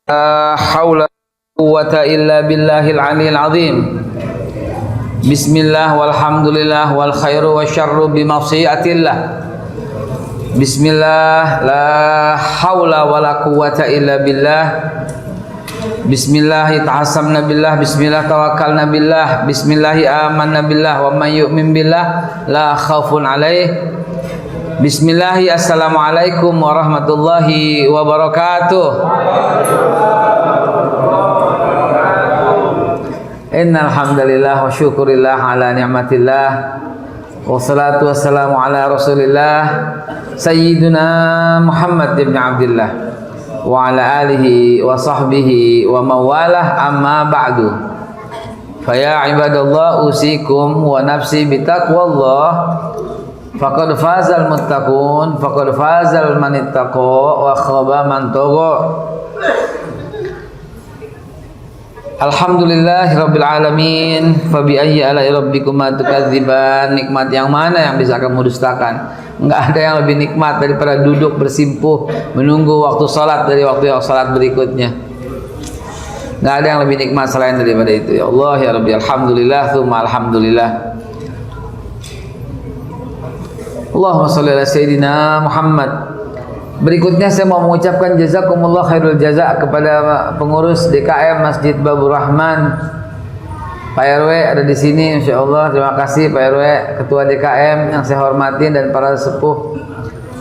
La haula quwwata illa billahil aliyil azim. Bismillah walhamdulillah wal khairu wasyarru bimasyiatillah. Bismillah la haula wala quwwata illa billah. Bismillah ta'asamna billah, bismillah tawakkalna billah, bismillah amanna billah, wa man yu'min billah la khaufun alaih. Bismillah, assalamualaikum warahmatullahi wabarakatuh. Innal hamdalillah wa syukurillah ala ni'matillah wa salatu wassalamu ala rasulillah sayyidina Muhammad ibn Abdillah wa ala alihi wa sahbihi wa mawalah, amma ba'du. Faya ibadallah, usikum wa nafsi bitaqwallah. Faqad fazal muttaqun, faqad fazal manittaqa, wa khaba man tagha. Alhamdulillahirabbil alamin. Fa bi ayyi ala'i rabbikuma tukadziban. Nikmat yang mana yang bisa kamu dustakan? Enggak ada yang lebih nikmat daripada duduk bersimpuh menunggu waktu salat dari waktu yang salat berikutnya. Enggak ada yang lebih nikmat selain daripada itu. Ya Allah ya Rabbi, alhamdulillah tsumma alhamdulillah. Allahumma sholli ala sayyidina Muhammad. Berikutnya saya mau mengucapkan jazakumullah khairul jaza kepada pengurus DKM Masjid Babur Rahman. Pak RW ada di sini, insyaallah. Terima kasih Pak RW, Ketua DKM yang saya hormati, dan para sepuh.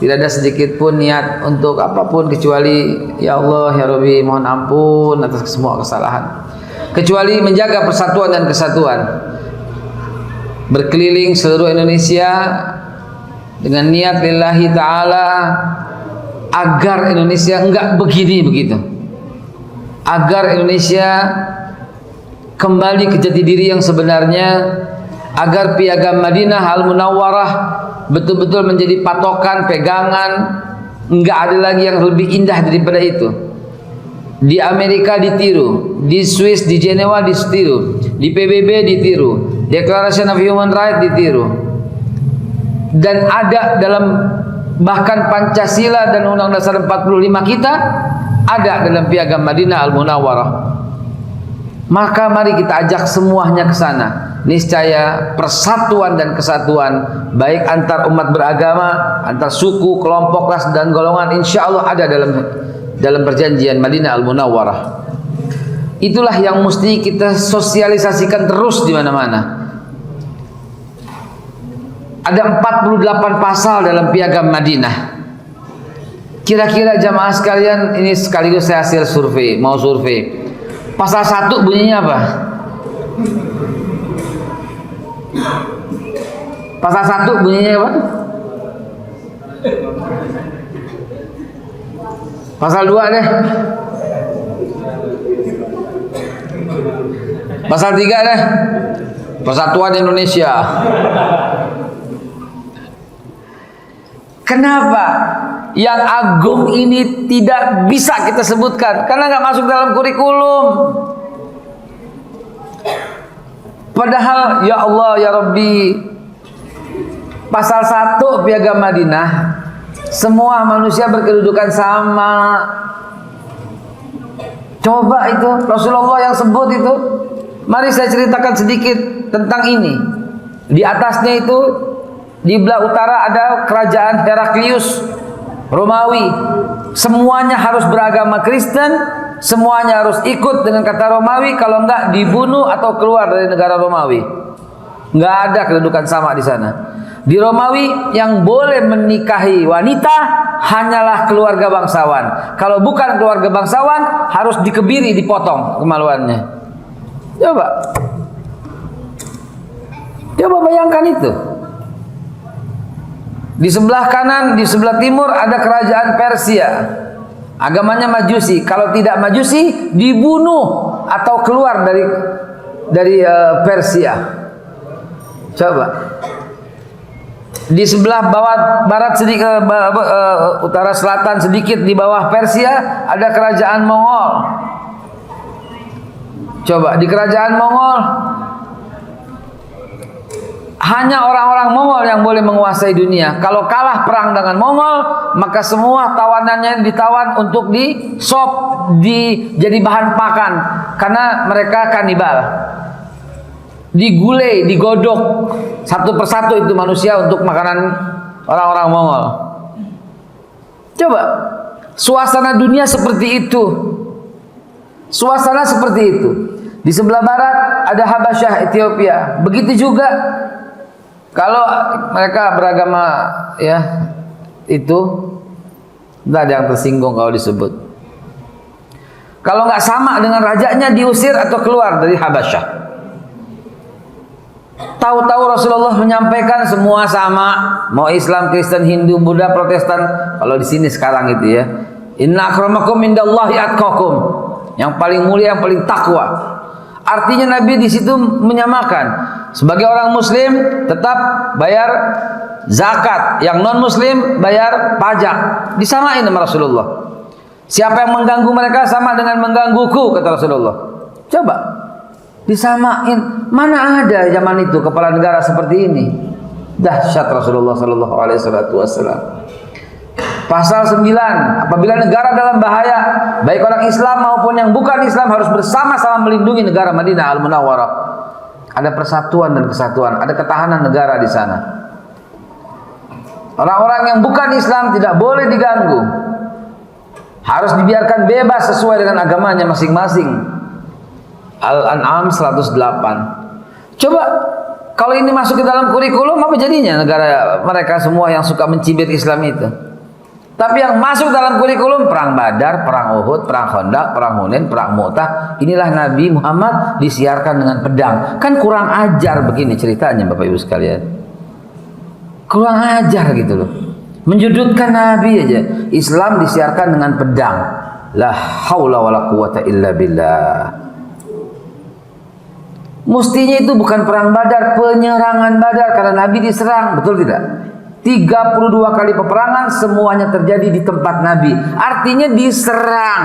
Tidak ada sedikit pun niat untuk apapun kecuali ya Allah ya Rabbi, mohon ampun atas semua kesalahan. Kecuali menjaga persatuan dan kesatuan. Berkeliling seluruh Indonesia dengan niat lillahi ta'ala, agar Indonesia enggak begini begitu, agar Indonesia kembali ke jati diri yang sebenarnya, agar Piagam Madinah Al-Munawwarah betul-betul menjadi patokan, pegangan. Enggak ada lagi yang lebih indah daripada itu. Di Amerika ditiru, di Swiss, di Jenewa ditiru, di PBB ditiru, Declaration of Human Rights ditiru, dan ada dalam bahkan Pancasila dan Undang-Undang Dasar 45 kita ada dalam Piagam Madinah Al-Munawwarah. Maka mari kita ajak semuanya ke sana. Niscaya persatuan dan kesatuan baik antar umat beragama, antar suku, kelompok, ras dan golongan, insya Allah ada dalam perjanjian Madinah Al-Munawwarah. Itulah yang mesti kita sosialisasikan terus di mana-mana. Ada 48 pasal dalam Piagam Madinah. Kira-kira jamaah sekalian, ini sekaligus saya hasil survei, mau survei. Pasal 1 bunyinya apa? Pasal 1 bunyinya apa? Pasal 2 deh. Pasal 3 deh. Persatuan Indonesia. Kenapa yang agung ini tidak bisa kita sebutkan? Karena nggak masuk dalam kurikulum. Padahal ya Allah ya Rabbi, pasal 1 Piagam Madinah, semua manusia berkedudukan sama. Coba itu Rasulullah yang sebut itu. Mari saya ceritakan sedikit tentang ini. Di atasnya itu, di belah utara ada kerajaan Heraklius Romawi. Semuanya harus beragama Kristen, semuanya harus ikut dengan kata Romawi, kalau enggak dibunuh atau keluar dari negara Romawi. Enggak ada kedudukan sama di sana. Di Romawi yang boleh menikahi wanita hanyalah keluarga bangsawan. Kalau bukan keluarga bangsawan harus dikebiri, dipotong kemaluannya. Coba bayangkan itu. Di sebelah kanan, di sebelah timur ada kerajaan Persia. Agamanya Majusi. Kalau tidak Majusi, dibunuh atau keluar dari Persia. Coba. Di sebelah bawah barat sedikit, utara selatan sedikit di bawah Persia ada kerajaan Mongol. Coba di kerajaan Mongol hanya orang-orang Mongol yang boleh menguasai dunia. Kalau kalah perang dengan Mongol, maka semua tawanannya ditawan untuk disop, jadi bahan pakan, karena mereka kanibal. Digulai, digodok satu persatu itu manusia untuk makanan orang-orang Mongol. Coba, suasana dunia seperti itu. Suasana seperti itu. Di sebelah barat ada Habasyah, Ethiopia. Begitu juga kalau mereka beragama ya itu, tidak ada yang tersinggung kalau disebut. Kalau nggak sama dengan rajanya diusir atau keluar dari Habasyah. Tahu-tahu Rasulullah menyampaikan semua sama, mau Islam, Kristen, Hindu, Buddha, Protestan. Kalau di sini sekarang itu ya, inna akramakum indallahi atqakum. Yang paling mulia, yang paling takwa. Artinya Nabi di situ menyamakan. Sebagai orang Muslim tetap bayar zakat, yang non Muslim bayar pajak. Disamain sama Rasulullah. Siapa yang mengganggu mereka sama dengan menggangguku, kata Rasulullah. Coba disamain. Mana ada zaman itu kepala negara seperti ini? Dahsyat Rasulullah sallallahu alaihi wasallam. Pasal 9, apabila negara dalam bahaya, baik orang Islam maupun yang bukan Islam harus bersama-sama melindungi negara Madinah Al-Munawwarah. Ada persatuan dan kesatuan, ada ketahanan negara di sana. Orang-orang yang bukan Islam tidak boleh diganggu. Harus dibiarkan bebas sesuai dengan agamanya masing-masing. Al-An'am 108. Coba kalau ini masuk ke dalam kurikulum, apa jadinya negara mereka semua yang suka mencibir Islam itu? Tapi yang masuk dalam kurikulum perang Badar, perang Uhud, perang Khandaq, perang Hunain, perang Mu'tah. Inilah Nabi Muhammad disiarkan dengan pedang. Kan kurang ajar begini ceritanya Bapak Ibu sekalian. Kurang ajar gitu loh. Menjudutkan Nabi aja. Islam disiarkan dengan pedang. La haula wala quwata illa billah. Mestinya itu bukan perang Badar, penyerangan Badar karena Nabi diserang, betul tidak? 32 kali peperangan semuanya terjadi di tempat Nabi. Artinya diserang.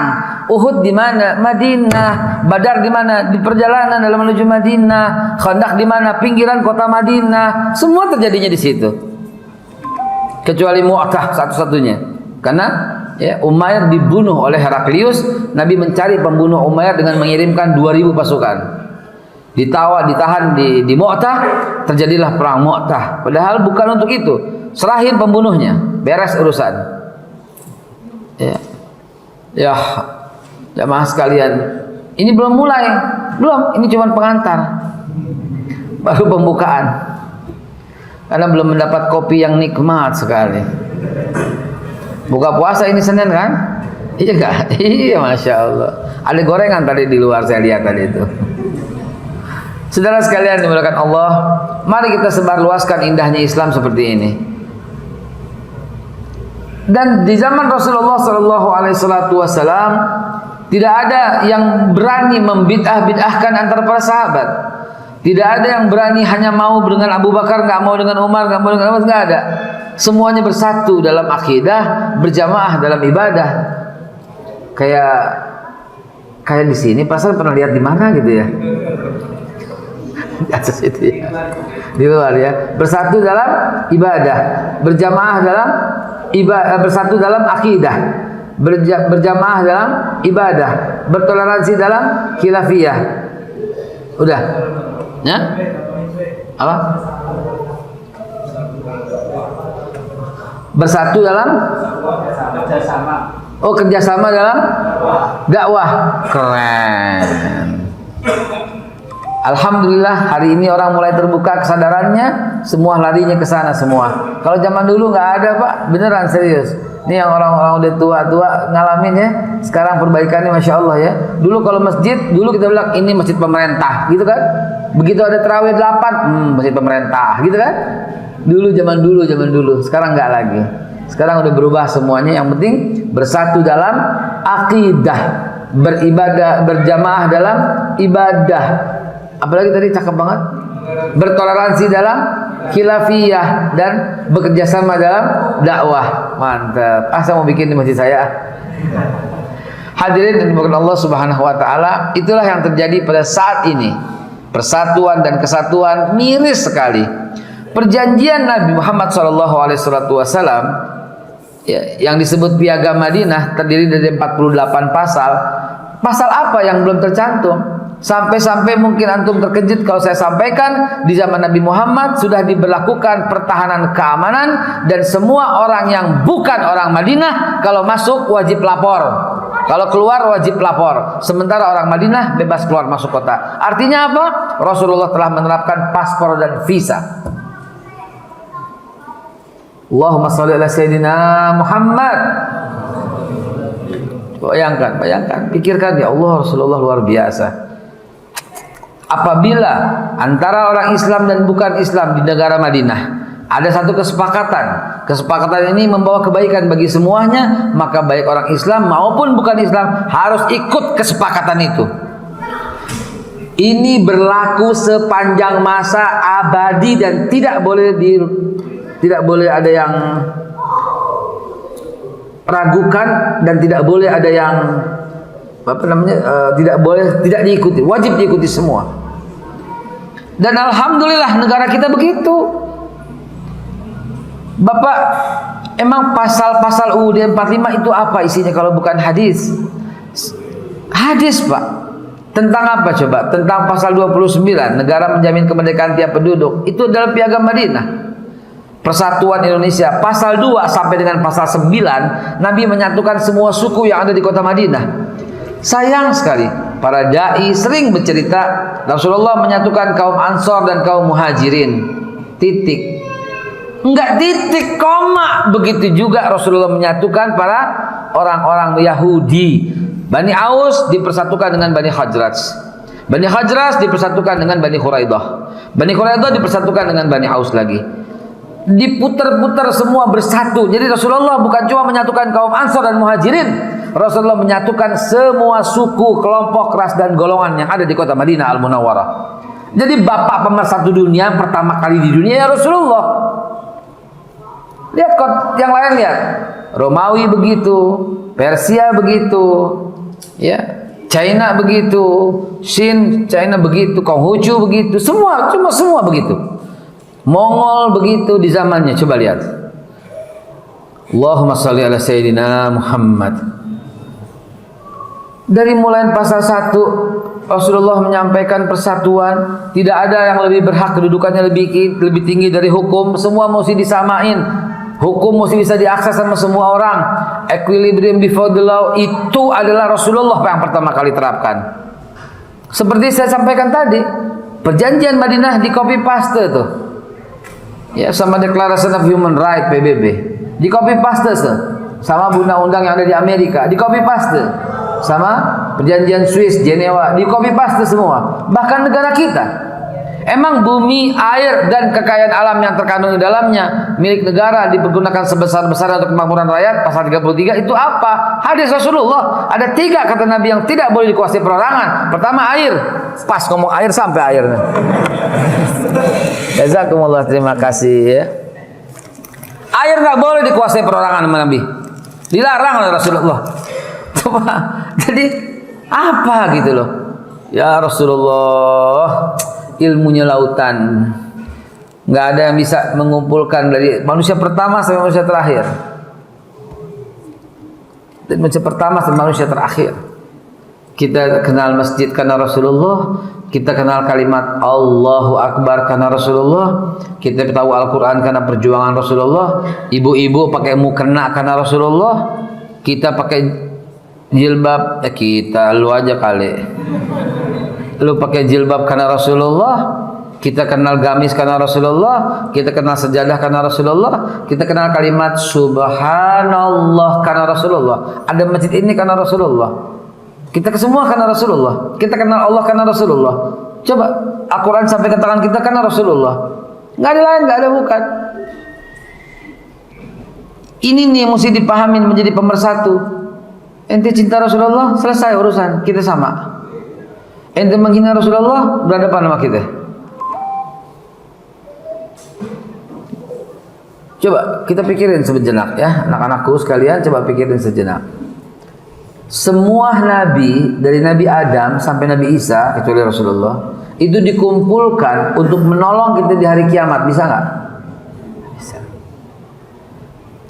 Uhud di mana? Madinah. Badar di mana? Di perjalanan dalam menuju Madinah. Khandaq di mana? Pinggiran kota Madinah. Semua terjadinya di situ. Kecuali Mu'tah satu-satunya. Karena ya, Umair dibunuh oleh Heraklius. Nabi mencari pembunuh Umair dengan mengirimkan 2000 pasukan. Ditahan di Mu'tah, terjadilah perang Mu'tah. Padahal bukan untuk itu. Serahin pembunuhnya, beres urusan. Ya, jamaah sekalian, ini belum mulai, ini cuma pengantar, baru pembukaan. Karena belum mendapat kopi yang nikmat sekali. Buka puasa ini Senin kan? Iya enggak? Iya, masya Allah. Ada gorengan tadi di luar saya lihat tadi itu. Saudara sekalian dimuliakan Allah, mari kita sebarluaskan indahnya Islam seperti ini. Dan di zaman Rasulullah sallallahu alaihi wasallam tidak ada yang berani membid'ah-bid'ahkan antara para sahabat. Tidak ada yang berani hanya mau dengan Abu Bakar, nggak mau dengan Umar, nggak mau dengan Abbas, nggak ada. Semuanya bersatu dalam akidah, berjamaah dalam ibadah. Kayak di sini, pasal pernah lihat di mana gitu ya? Di atas itu ya, di luar ya. Bersatu dalam ibadah, berjamaah dalam ibadah, bersatu dalam akidah, berjamaah dalam ibadah, bertoleransi dalam khilafiyah. Udah, ya? Apa? Bersatu dalam kerjasama. Oh, kerjasama dalam dakwah. Keren. Alhamdulillah hari ini orang mulai terbuka kesadarannya, semua larinya ke sana semua. Kalau zaman dulu nggak ada Pak, beneran serius. Ini yang orang-orang udah tua-tua ngalamin ya. Sekarang perbaikannya masya Allah ya. Dulu kalau masjid, dulu kita bilang ini masjid pemerintah, gitu kan? Begitu ada tarawih 8, masjid pemerintah, gitu kan? Dulu zaman dulu. Sekarang nggak lagi. Sekarang udah berubah semuanya. Yang penting bersatu dalam akidah, beribadah, berjamaah dalam ibadah. Apalagi tadi cakep banget, bertoleransi dalam khilafiyah dan bekerja sama dalam dakwah. Mantap. Saya mau bikin di masjid saya. Hadirin dan dimuliakan Allah Subhanahu wa taala, itulah yang terjadi pada saat ini. Persatuan dan kesatuan miris sekali. Perjanjian Nabi Muhammad SAW ya, yang disebut Piagam Madinah terdiri dari 48 pasal. Pasal apa yang belum tercantum? Sampai-sampai mungkin antum terkejut kalau saya sampaikan, di zaman Nabi Muhammad sudah diberlakukan pertahanan keamanan dan semua orang yang bukan orang Madinah kalau masuk wajib lapor, kalau keluar wajib lapor. Sementara orang Madinah bebas keluar masuk kota. Artinya apa? Rasulullah telah menerapkan paspor dan visa. Allahumma sholli ala Sayyidina Muhammad. Bayangkan, pikirkan, ya Allah, Rasulullah luar biasa. Apabila antara orang Islam dan bukan Islam di negara Madinah ada satu kesepakatan ini membawa kebaikan bagi semuanya, maka baik orang Islam maupun bukan Islam harus ikut kesepakatan itu. Ini berlaku sepanjang masa abadi dan tidak boleh ada yang ragukan dan tidak boleh ada yang tidak diikuti, wajib diikuti semua. Dan alhamdulillah negara kita begitu. Bapak, emang pasal-pasal UUD 45 itu apa isinya kalau bukan hadis? Hadis, Pak. Tentang apa coba? Tentang pasal 29, negara menjamin kemerdekaan tiap penduduk. Itu dalam Piagam Madinah. Persatuan Indonesia, pasal 2 sampai dengan pasal 9, Nabi menyatukan semua suku yang ada di kota Madinah. Sayang sekali, para dai sering bercerita Rasulullah menyatukan kaum Ansor dan kaum Muhajirin. Titik. Enggak titik, koma. Begitu juga Rasulullah menyatukan para orang-orang Yahudi. Bani Aus dipersatukan dengan Bani Khazraj. Bani Khazraj dipersatukan dengan Bani Quraidah. Bani Quraidah dipersatukan dengan Bani Aus lagi. Diputar-putar semua bersatu. Jadi Rasulullah bukan cuma menyatukan kaum Ansor dan Muhajirin, Rasulullah menyatukan semua suku, kelompok, ras dan golongan yang ada di kota Madinah Al-Munawwarah. Jadi bapak pemersatu dunia pertama kali di dunia ya Rasulullah. Lihat yang lain, lihat. Romawi begitu, Persia begitu, ya, China begitu, China begitu, Konghucu begitu, semua begitu. Mongol begitu di zamannya, coba lihat. Allahumma sholli ala Sayyidina Muhammad. Dari mulai pasal 1 Rasulullah menyampaikan persatuan, tidak ada yang lebih berhak, kedudukannya lebih tinggi dari hukum, semua mesti disamain. Hukum mesti bisa diakses sama semua orang. Equilibrium before the law itu adalah Rasulullah yang pertama kali terapkan. Seperti saya sampaikan tadi, perjanjian Madinah di copy paste tuh. Ya, sama Declaration of Human Rights PBB. Di copy paste tuh. Sama undang-undang yang ada di Amerika, di copy paste. Sama perjanjian Swiss, Jenewa, di copy paste semua. Bahkan negara kita. Emang bumi, air dan kekayaan alam yang terkandung di dalamnya milik negara dipergunakan sebesar-besarnya untuk kemakmuran rakyat, pasal 33 itu apa? Hadis Rasulullah. Ada 3 kata Nabi yang tidak boleh dikuasai perorangan. Pertama air. Pas ngomong air sampai air. Jazakumullah, terima kasih ya. Air nggak boleh dikuasai perorangan sama Nabi. Dilarang oleh Rasulullah. Jadi apa gitu loh? Ya Rasulullah, ilmunya lautan, nggak ada yang bisa mengumpulkan dari manusia pertama sampai manusia terakhir, dan manusia pertama sampai manusia terakhir. Kita kenal masjid karena Rasulullah, kita kenal kalimat Allahu Akbar karena Rasulullah, kita tahu Al-Quran karena perjuangan Rasulullah, ibu-ibu pakai mukena karena Rasulullah, kita pakai jilbab, kita lu aja kali, lu pakai jilbab karena Rasulullah, kita kenal gamis karena Rasulullah, kita kenal sejadah karena Rasulullah, kita kenal kalimat Subhanallah karena Rasulullah, ada masjid ini karena Rasulullah, kita semua karena Rasulullah, kita kenal Allah karena Rasulullah. Coba Al-Quran sampai ke tangan kita karena Rasulullah, nggak ada lain, nggak ada bukan. Ini nih yang mesti dipahamin menjadi pemersatu. Ente cinta Rasulullah, selesai urusan, kita sama. Ente menghina Rasulullah, berhadapan sama kita. Coba kita pikirin sejenak ya, anak-anakku sekalian, coba pikirin sejenak. Semua nabi dari Nabi Adam sampai Nabi Isa kecuali Rasulullah itu dikumpulkan untuk menolong kita di hari kiamat, bisa nggak? Bisa.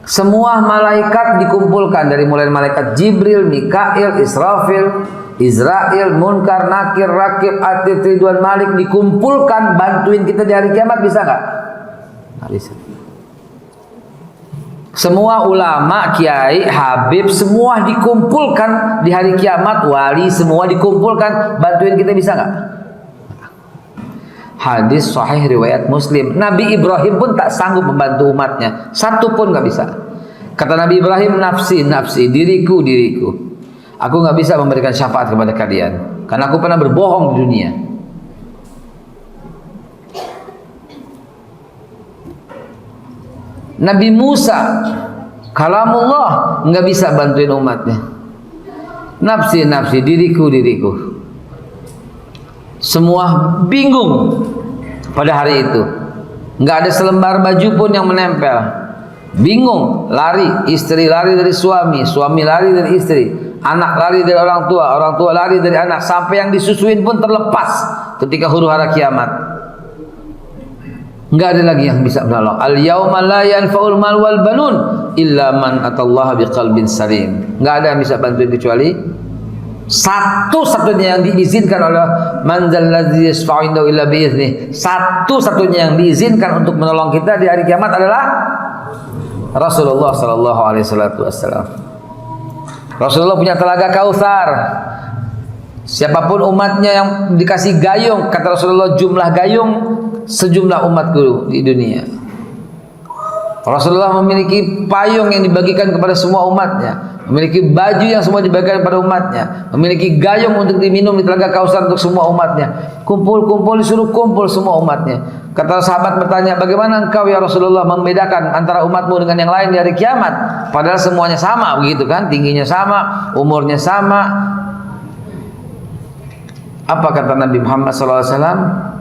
Semua malaikat dikumpulkan, dari mulai malaikat Jibril, Mikail, Israfil, Israel, Munkar, Nakir, Rakib, Atid, Ridwan, Malik, dikumpulkan bantuin kita di hari kiamat, bisa nggak? Nggak bisa. Semua ulama, kiai, habib, semua dikumpulkan di hari kiamat, wali semua dikumpulkan bantuin kita, bisa nggak? Hadis sahih riwayat Muslim, Nabi Ibrahim pun tak sanggup membantu umatnya, satu pun nggak bisa. Kata Nabi Ibrahim, nafsi, nafsi, diriku, diriku. Aku nggak bisa memberikan syafaat kepada kalian, karena aku pernah berbohong di dunia. Nabi Musa, kalamullah, nggak bisa bantuin umatnya. Nafsi, nafsi, diriku, diriku. Semua bingung pada hari itu. Nggak ada selembar baju pun yang menempel. Bingung, lari, istri lari dari suami, suami lari dari istri, anak lari dari orang tua lari dari anak, sampai yang disusuin pun terlepas ketika huru hara kiamat. Nggak ada lagi yang bisa menolong. Al-yauma la yanfa'ul mal wal banun illa man atallaha biqalbin salim. Nggak ada yang bisa bantuin kecuali satu-satunya yang diizinkan oleh man dzalladzi yashfa'u indahu illa bi'idznih. Satu-satunya yang diizinkan untuk menolong kita di hari kiamat adalah Rasulullah sallallahu alaihi wasallam. Rasulullah punya telaga Kautsar. Siapapun umatnya yang dikasih gayung, kata Rasulullah, jumlah gayung sejumlah umatku di dunia. Rasulullah memiliki payung yang dibagikan kepada semua umatnya, memiliki baju yang semua dibagikan kepada umatnya, memiliki gayung untuk diminum di telaga Kautsar untuk semua umatnya. Kumpul-kumpul, disuruh kumpul semua umatnya. Kata sahabat bertanya, bagaimana engkau ya Rasulullah membedakan antara umatmu dengan yang lain di hari kiamat? Padahal semuanya sama, begitu kan? Tingginya sama, umurnya sama. Apa kata Nabi Muhammad SAW?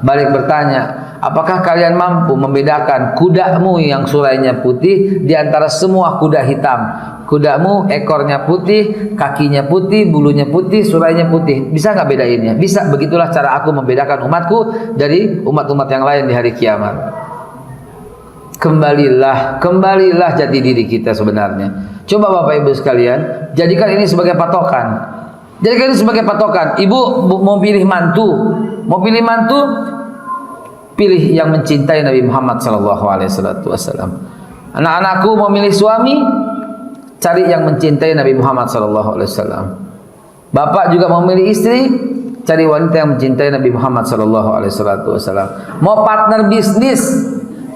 Balik bertanya, apakah kalian mampu membedakan kudamu yang surainya putih di antara semua kuda hitam? Kudamu ekornya putih, kakinya putih, bulunya putih, surainya putih. Bisa nggak bedainnya? Bisa. Begitulah cara aku membedakan umatku dari umat-umat yang lain di hari kiamat. Kembalilah jati diri kita sebenarnya. Coba Bapak Ibu sekalian, jadikan ini sebagai patokan. Jadikan ini sebagai patokan. Ibu mau pilih mantu, pilih yang mencintai Nabi Muhammad SAW. Anak-anakku mau milih suami, cari yang mencintai Nabi Muhammad SAW. Bapak juga mau milih istri, cari wanita yang mencintai Nabi Muhammad SAW. Mau partner bisnis,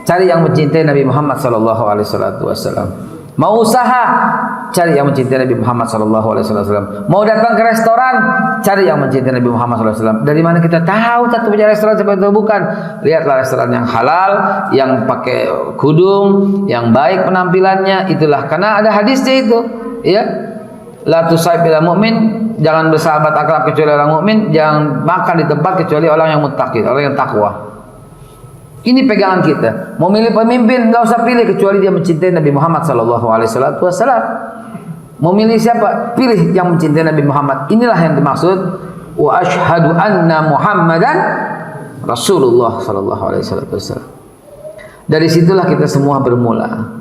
cari yang mencintai Nabi Muhammad SAW. Mau usaha, cari yang mencintai Nabi Muhammad SAW. Mau datang ke restoran, cari yang mencintai Nabi Muhammad SAW. Dari mana kita tahu satu punya restoran siapa itu bukan? Lihatlah restoran yang halal, yang pakai kudung, yang baik penampilannya. Itulah karena ada hadisnya itu, ya. La tusaib ila mu'min, jangan bersahabat akrab kecuali orang mukmin, jangan makan di tempat kecuali orang yang muttaqi, orang yang takwa. Ini pegangan kita. Mau milih pemimpin, nggak usah pilih kecuali dia mencintai Nabi Muhammad SAW. Mau milih siapa? Pilih yang mencintai Nabi Muhammad. Inilah yang dimaksud wa asyhadu anna Muhammadan Rasulullah SAW. Dari situlah kita semua bermula.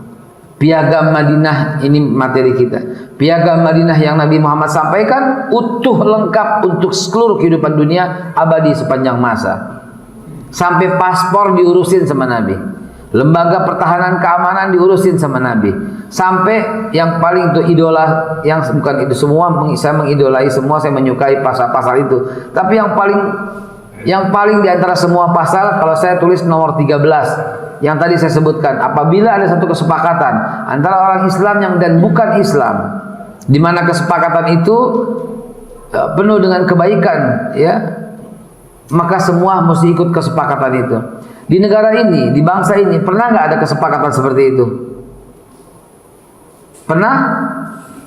Piagam Madinah, ini materi kita. Piagam Madinah yang Nabi Muhammad sampaikan utuh lengkap untuk seluruh kehidupan dunia, abadi sepanjang masa. Sampai paspor diurusin sama Nabi, lembaga pertahanan keamanan diurusin sama Nabi, sampai yang paling itu idola, yang bukan itu semua, saya mengidolai semua, saya menyukai pasal-pasal itu, tapi yang paling di antara semua pasal, kalau saya tulis nomor 13 yang tadi saya sebutkan, apabila ada satu kesepakatan antara orang Islam yang dan bukan Islam, di mana kesepakatan itu penuh dengan kebaikan, ya, maka semua mesti ikut kesepakatan itu. Di negara ini, di bangsa ini, pernah nggak ada kesepakatan seperti itu? Pernah?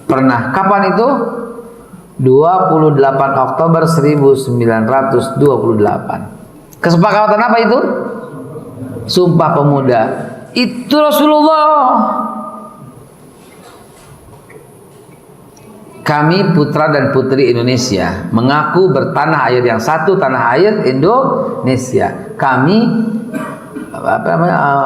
Pernah. Kapan itu? 28 Oktober 1928. Kesepakatan apa itu? Sumpah Pemuda. Itu Rasulullah. kami putra dan putri Indonesia mengaku bertanah air yang satu, tanah air Indonesia. Kami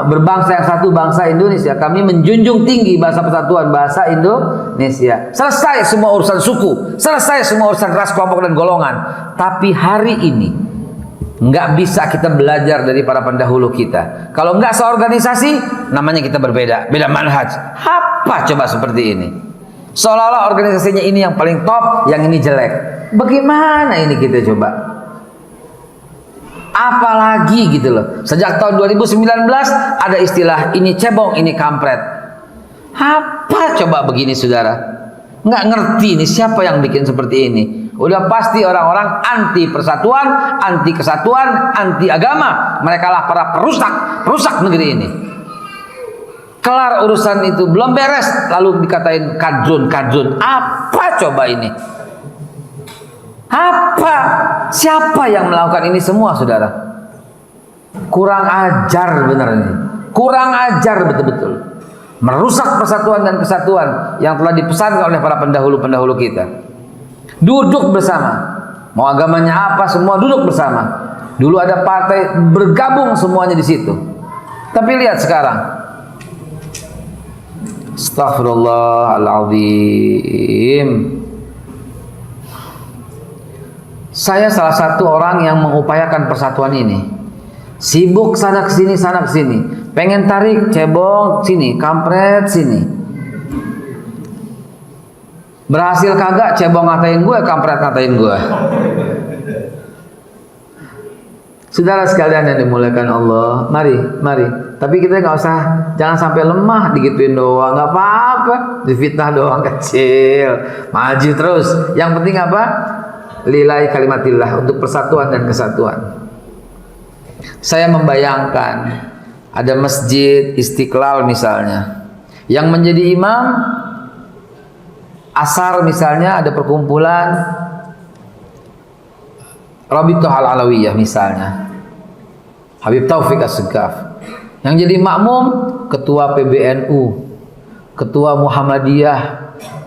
berbangsa yang satu, bangsa Indonesia. Kami menjunjung tinggi bahasa persatuan, bahasa Indonesia. Selesai semua urusan suku, selesai semua urusan ras, kelompok dan golongan. Tapi hari ini nggak bisa kita belajar dari para pendahulu kita. Kalau nggak seorganisasi, namanya kita berbeda, beda manhaj. Apa coba seperti ini? Seolah-olah organisasinya ini yang paling top, yang ini jelek. Bagaimana ini kita coba? Apalagi gitu loh. Sejak tahun 2019 ada istilah ini cebong, ini kampret. Apa coba begini saudara? Nggak ngerti nih siapa yang bikin seperti ini. Udah pasti orang-orang anti persatuan, anti kesatuan, anti agama. Mereka lah para perusak negeri ini. Kelar urusan itu belum beres, lalu dikatain kadrun. Apa coba ini? Apa? Siapa yang melakukan ini semua, saudara? Kurang ajar benar ini. Kurang ajar betul-betul. Merusak persatuan dan kesatuan yang telah dipesankan oleh para pendahulu-pendahulu kita. Duduk bersama. Mau agamanya apa, semua duduk bersama. Dulu ada partai bergabung semuanya di situ. Tapi lihat sekarang. Astaghfirullahaladzim. Saya salah satu orang yang mengupayakan persatuan ini. Sibuk sana kesini, pengen tarik cebong sini, kampret sini. Berhasil kagak, cebong ngatain gue, kampret ngatain gue. Saudara sekalian yang dimuliakan Allah, mari. Tapi kita nggak usah, jangan sampai lemah digituin doang, nggak apa-apa, difitnah doang kecil, maju terus. Yang penting apa? Lillahi kalimatillah, untuk persatuan dan kesatuan. Saya membayangkan ada masjid Istiqlal misalnya, yang menjadi imam asar misalnya ada perkumpulan Rabithah Al-Alawiyah misalnya, Habib Taufik As-Segaf. Yang jadi makmum ketua PBNU, ketua Muhammadiyah,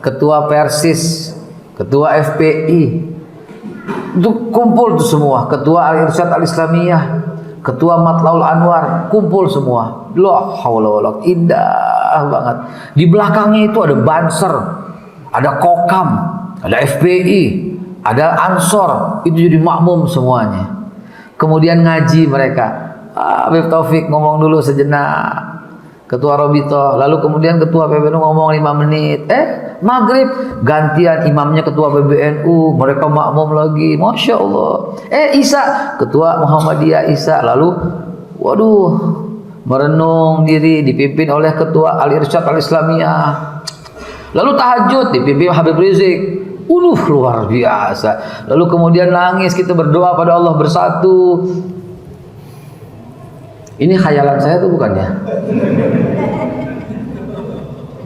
ketua Persis, ketua FPI. Itu kumpul tuh semua, ketua Al-Irsyad Al-Islamiyah, ketua Matlaul Anwar, kumpul semua. La haula wala quwwata, indah banget. Di belakangnya itu ada Banser, ada Kokam, ada FPI, ada Ansor, itu jadi makmum semuanya. Kemudian ngaji mereka. Habib Taufik ngomong dulu sejenak, ketua Rabithah, lalu kemudian ketua PBNU ngomong 5 menit. Maghrib gantian imamnya ketua PBNU, mereka makmum lagi, masya Allah. Isya ketua Muhammadiyah Isya, lalu waduh merenung diri dipimpin oleh ketua Al-Irsyad Al-Islamiyah. Lalu tahajud dipimpin Habib Rizik. Luar biasa. Lalu kemudian nangis, kita berdoa pada Allah bersatu. Ini khayalan saya tuh bukan ya?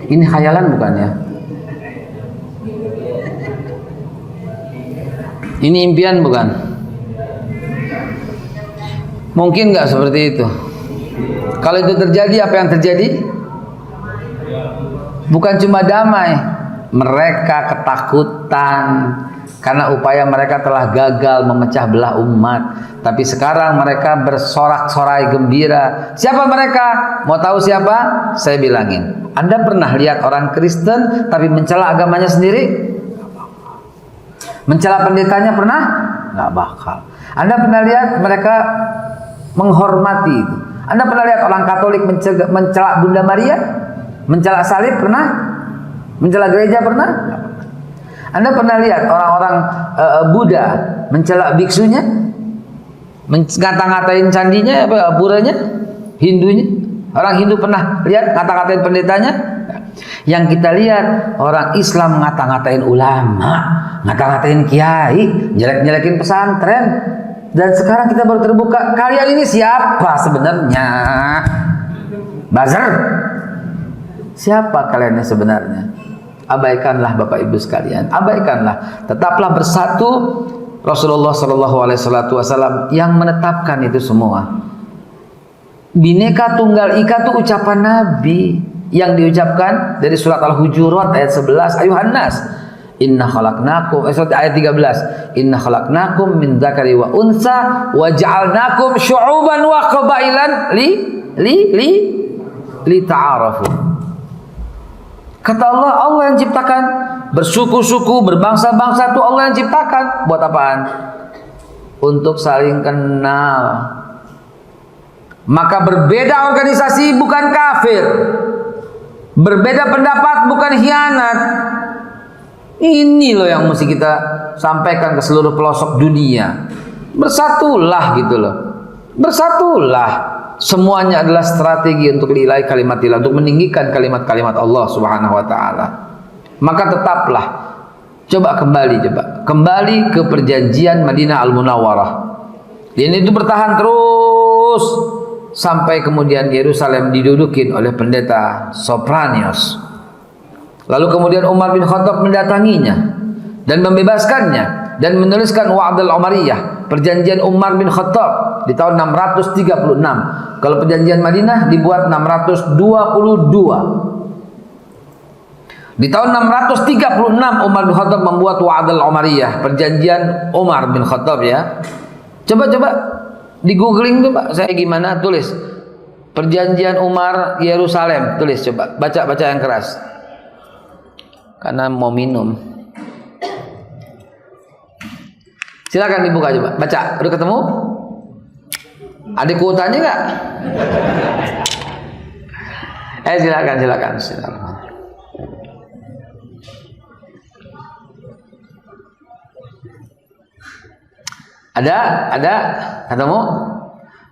Ini khayalan bukan ya? Ini impian bukan? Mungkin nggak seperti itu? Kalau itu terjadi, apa yang terjadi? Bukan cuma damai, mereka ketakutan karena upaya mereka telah gagal memecah belah umat. Tapi sekarang mereka bersorak-sorai gembira. Siapa mereka? Mau tahu siapa? Saya bilangin. Anda pernah lihat orang Kristen tapi mencela agamanya sendiri? Mencela pendetanya pernah? Nggak bakal. Anda pernah lihat mereka menghormati itu? Anda pernah lihat orang Katolik mencela Bunda Maria? Mencela salib pernah? Mencela gereja pernah? Anda pernah lihat orang-orang Buddha mencela biksunya? Ngata-ngatain candinya, puranya, Hindunya? Orang Hindu pernah lihat ngata-ngatain pendetanya? Yang kita lihat orang Islam ngata-ngatain ulama, ngata-ngatain kiai, jelek-jelekin pesantren. Dan sekarang kita baru terbuka, kalian ini siapa sebenarnya? Buzzer? Siapa kalian sebenarnya? Abaikanlah Bapak Ibu sekalian, abaikanlah. Tetaplah bersatu. Rasulullah SAW yang menetapkan itu semua. Bineka Tunggal Ika itu ucapan Nabi yang diucapkan dari surat Al-Hujurat ayat 11, ayuhan nas Inna khalaqnakum ayat 13. Inna khalaqnakum min dzakari wa unsa wa ja'alnakum syu'uban wa qabailan li ta'arafu. Kata Allah, Allah yang ciptakan. Bersuku-suku, berbangsa-bangsa itu Allah yang ciptakan. Buat apaan? Untuk saling kenal. Maka berbeda organisasi bukan kafir. Berbeda pendapat bukan khianat. Ini loh yang mesti kita sampaikan ke seluruh pelosok dunia. Bersatulah gitu loh. Bersatulah. Semuanya adalah strategi untuk lillahi kalimatillah, untuk meninggikan kalimat-kalimat Allah Subhanahu wa taala. Maka tetaplah kembali ke perjanjian Madinah Al-Munawwarah. Dan itu bertahan terus sampai kemudian Yerusalem didudukin oleh pendeta Sopranius. Lalu kemudian Umar bin Khattab mendatanginya dan membebaskannya dan menuliskan Wa'dul Umariyah, perjanjian Umar bin Khattab di tahun 636. Kalau perjanjian Madinah dibuat 622. Di tahun 636 Umar bin Khattab membuat Wa'dul Umariyah, perjanjian Umar bin Khattab ya. Coba di googling tuh Pak, saya gimana tulis perjanjian Umar Yerusalem, tulis coba, baca yang keras. Karena mau minum. Silakan dibuka coba, baca. Udah ketemu? Ada kuotanya nggak? Silakan. Ada ketemu?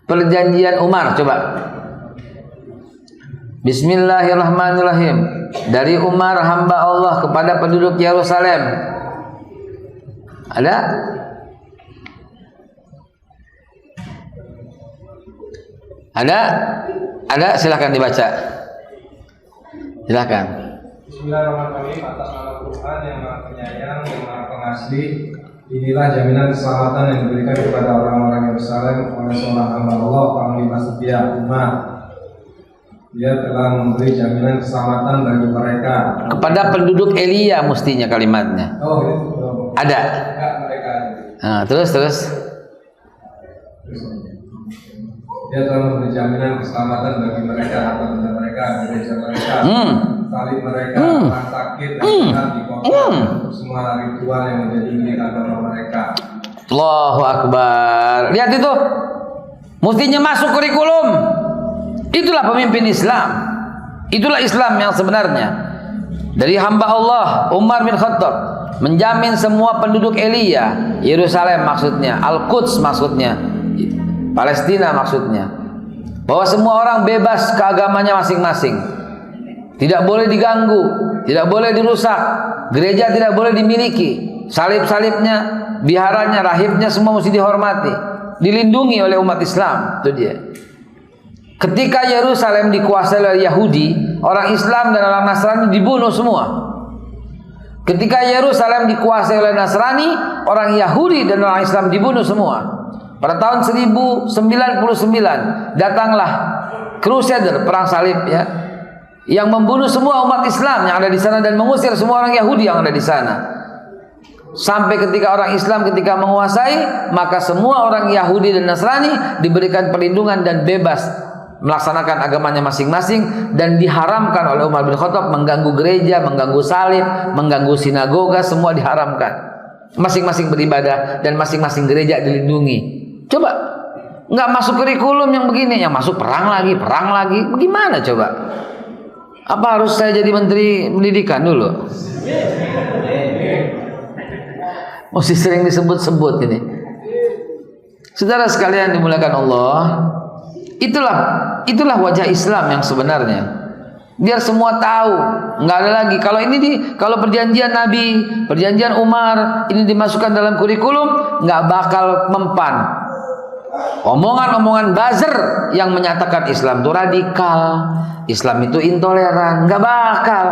Perjanjian Umar, coba. Bismillahirrahmanirrahim. Dari Umar hamba Allah kepada penduduk Yerusalem. Ada? Ada, silakan dibaca. Silakan. Bismillahirrahmanirrahim. Atas nama Tuhan yang Maha Penyayang dan Maha Pengasih, inilah jaminan keselamatan yang diberikan kepada orang-orang Yerusalem oleh seorang hamba Allah, Panglima setia Umar. Dia telah memberi jaminan keselamatan bagi mereka. Kepada penduduk Elia mestinya kalimatnya. Oh, itu. Ada. Enggak, mereka. Nah, terus. Dia telah memberi jaminan keselamatan bagi mereka, atau benda mereka, gereja mereka, salib mereka, orang sakit dan sehat di kota, untuk semua ritual yang menjadi milik agama mereka. Allahu Akbar. Lihat itu, mestinya masuk kurikulum. Itulah pemimpin Islam. Itulah Islam yang sebenarnya. Dari hamba Allah Umar bin Khattab menjamin semua penduduk Elia, Yerusalem maksudnya, Al-Quds maksudnya, Palestina maksudnya, bahwa semua orang bebas ke agamanya masing-masing. Tidak boleh diganggu, tidak boleh dirusak, gereja tidak boleh dimiliki, salib-salibnya, biharanya, rahibnya semua mesti dihormati, dilindungi oleh umat Islam. Itu dia. Ketika Yerusalem dikuasai oleh Yahudi, orang Islam dan orang Nasrani dibunuh semua. Ketika Yerusalem dikuasai oleh Nasrani, orang Yahudi dan orang Islam dibunuh semua. Pada tahun 1099 datanglah Crusader, perang salib ya, yang membunuh semua umat Islam yang ada di sana dan mengusir semua orang Yahudi yang ada di sana. Sampai ketika orang Islam ketika menguasai, maka semua orang Yahudi dan Nasrani diberikan perlindungan dan bebas melaksanakan agamanya masing-masing, dan diharamkan oleh Umar bin Khattab mengganggu gereja, mengganggu salib, mengganggu sinagoga, semua diharamkan. Masing-masing beribadah dan masing-masing gereja dilindungi. Coba, nggak masuk kurikulum yang begini, yang masuk perang lagi, bagaimana coba? Apa harus saya jadi menteri pendidikan dulu? Mesti sering disebut-sebut ini. Saudara sekalian dimuliakan Allah, itulah wajah Islam yang sebenarnya. Biar semua tahu, nggak ada lagi. Kalau perjanjian Nabi, perjanjian Umar ini dimasukkan dalam kurikulum, nggak bakal mempan. Omongan-omongan buzzer yang menyatakan Islam itu radikal, Islam itu intoleran, nggak bakal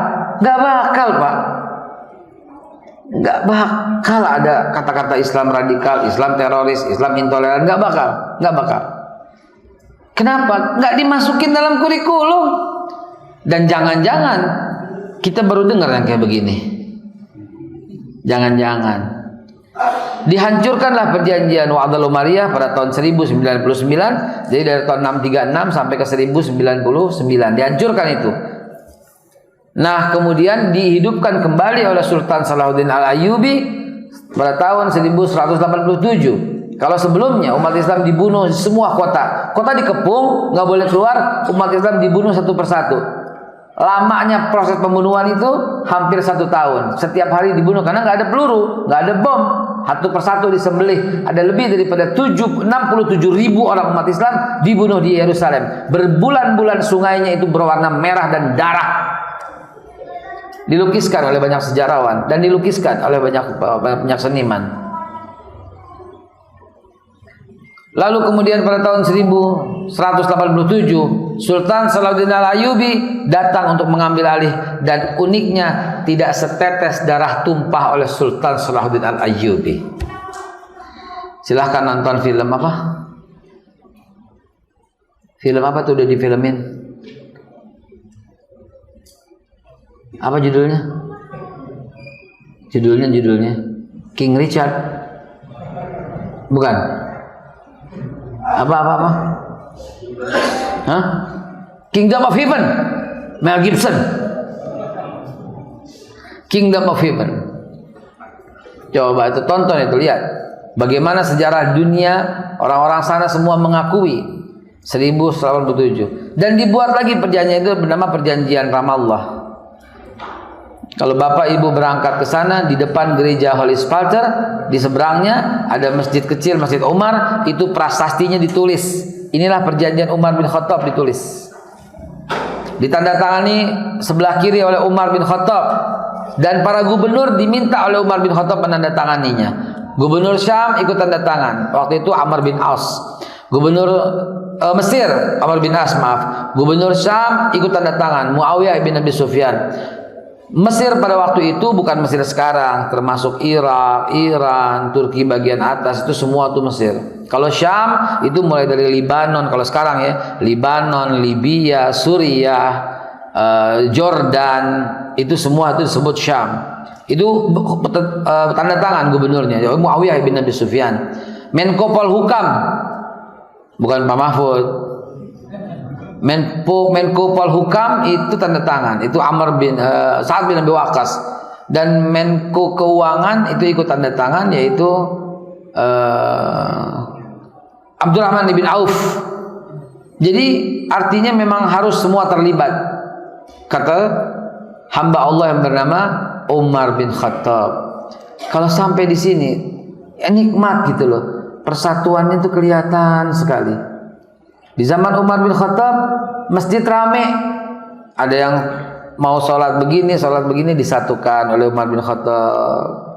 Pak. Nggak bakal ada kata-kata Islam radikal, Islam teroris, Islam intoleran, nggak bakal. Kenapa? Nggak dimasukin dalam kurikulum. Dan jangan-jangan kita baru dengar yang kayak begini. Jangan-jangan. Dihancurkanlah perjanjian Wa'dal Umariyah pada tahun 1099. Jadi dari tahun 636 sampai ke 1099 dihancurkan itu. Nah, kemudian dihidupkan kembali oleh Sultan Salahuddin Al-Ayyubi pada tahun 1187. Kalau sebelumnya umat Islam dibunuh di semua kota dikepung, nggak boleh keluar, umat Islam dibunuh satu persatu. Lamanya proses pembunuhan itu hampir 1 tahun. Setiap hari dibunuh karena nggak ada peluru, nggak ada bom. Satu persatu disembelih. Ada lebih daripada 67.000 orang umat Islam dibunuh di Yerusalem. Berbulan-bulan sungainya itu berwarna merah dan darah. Dilukiskan oleh banyak sejarawan dan dilukiskan oleh banyak seniman. Lalu kemudian pada tahun 1187 Sultan Salahuddin Al-Ayyubi datang untuk mengambil alih, dan uniknya tidak setetes darah tumpah oleh Sultan Salahuddin Al-Ayyubi. Silahkan nonton film apa? Film apa tuh udah difilmin? Apa judulnya? Judulnya King Richard. Bukan. Apa? Hah? Kingdom of Heaven, Mel Gibson. Kingdom of Heaven. Coba itu tonton, itu lihat bagaimana sejarah dunia, orang-orang sana semua mengakui 1187. Dan dibuat lagi perjanjian itu bernama Perjanjian Ramallah. Kalau bapak ibu berangkat ke sana, di depan gereja Holy Sepulchre, di seberangnya ada masjid kecil, Masjid Umar. Itu prasastinya ditulis. Inilah perjanjian Umar bin Khattab ditulis. Ditandatangani sebelah kiri oleh Umar bin Khattab. Dan para gubernur diminta oleh Umar bin Khattab menandatanganinya. Gubernur Syam ikut tanda tangan. Waktu itu Amr bin Aus. Gubernur Mesir, Amr bin As, maaf. Gubernur Syam ikut tanda tangan, Muawiyah bin Abi Sufyan. Mesir pada waktu itu bukan Mesir sekarang, termasuk Irak, Iran, Turki bagian atas, itu semua itu Mesir. Kalau Syam itu mulai dari Libanon, kalau sekarang ya, Libanon, Libya, Suriah, Jordan, itu semua itu disebut Syam. Itu tanda tangan gubernurnya, Muawiyah bin Abi Sufyan. Menko Polhukam, bukan Pak Mahfud. Menko Polhukam itu tanda tangan, itu Amr bin Sa'ad bin Abi Waqqas. Dan Menko Keuangan itu ikut tanda tangan, yaitu Abdurrahman bin Auf. Jadi artinya memang harus semua terlibat. Kata hamba Allah yang bernama Umar bin Khattab. Kalau sampai di sini ya nikmat gitu loh. Persatuannya itu kelihatan sekali. Di zaman Umar bin Khattab masjid rame. Ada yang mau sholat begini disatukan oleh Umar bin Khattab.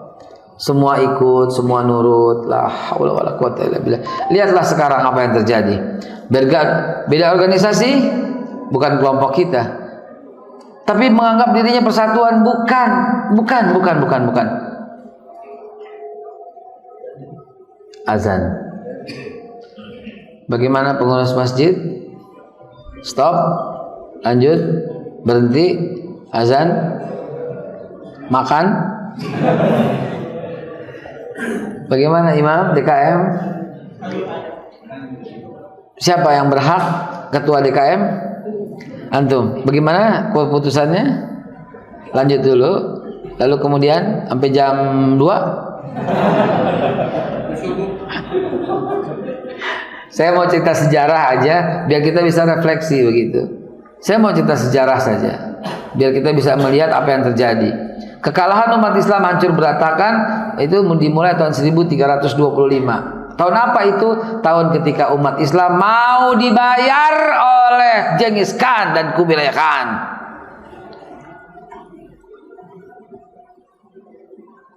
Semua ikut, semua nurut. La haula wala quwwata illa billah. Lihatlah sekarang apa yang terjadi. Beda organisasi, bukan kelompok kita. Tapi menganggap dirinya persatuan, bukan. Azan. Bagaimana pengurus masjid? Stop, lanjut, berhenti, azan, makan. Bagaimana imam DKM? Siapa yang berhak? Ketua DKM? Antum. Bagaimana keputusannya? Lanjut dulu, lalu kemudian sampai jam 2. Saya mau cerita sejarah aja biar kita bisa refleksi begitu. Saya mau cerita sejarah saja biar kita bisa melihat apa yang terjadi. Kekalahan umat Islam hancur berantakan itu dimulai tahun 1325. Tahun apa itu? Tahun ketika umat Islam mau dibayar oleh Genghis Khan dan Kubilai Khan.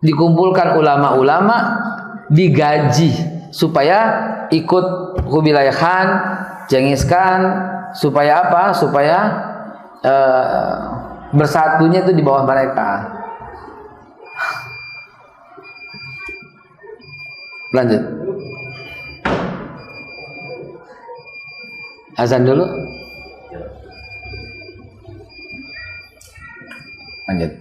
Dikumpulkan ulama-ulama, digaji supaya ikut Kubilai Khan, Genghis Khan, supaya apa? Supaya bersatunya itu di bawah mereka. Lanjut. Azan dulu. Lanjut.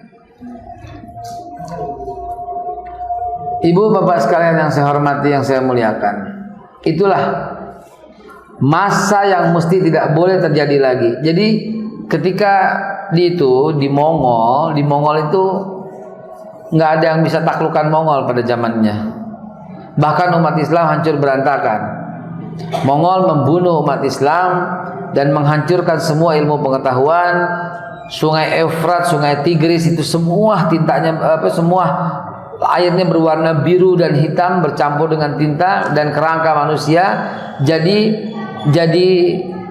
Ibu bapak sekalian yang saya hormati, yang saya muliakan, itulah masa yang mesti tidak boleh terjadi lagi. Jadi ketika di Mongol itu nggak ada yang bisa taklukkan Mongol pada zamannya. Bahkan umat Islam hancur berantakan. Mongol membunuh umat Islam dan menghancurkan semua ilmu pengetahuan. Sungai Efrat, Sungai Tigris itu semua tintanya semua airnya berwarna biru dan hitam bercampur dengan tinta dan kerangka manusia. Jadi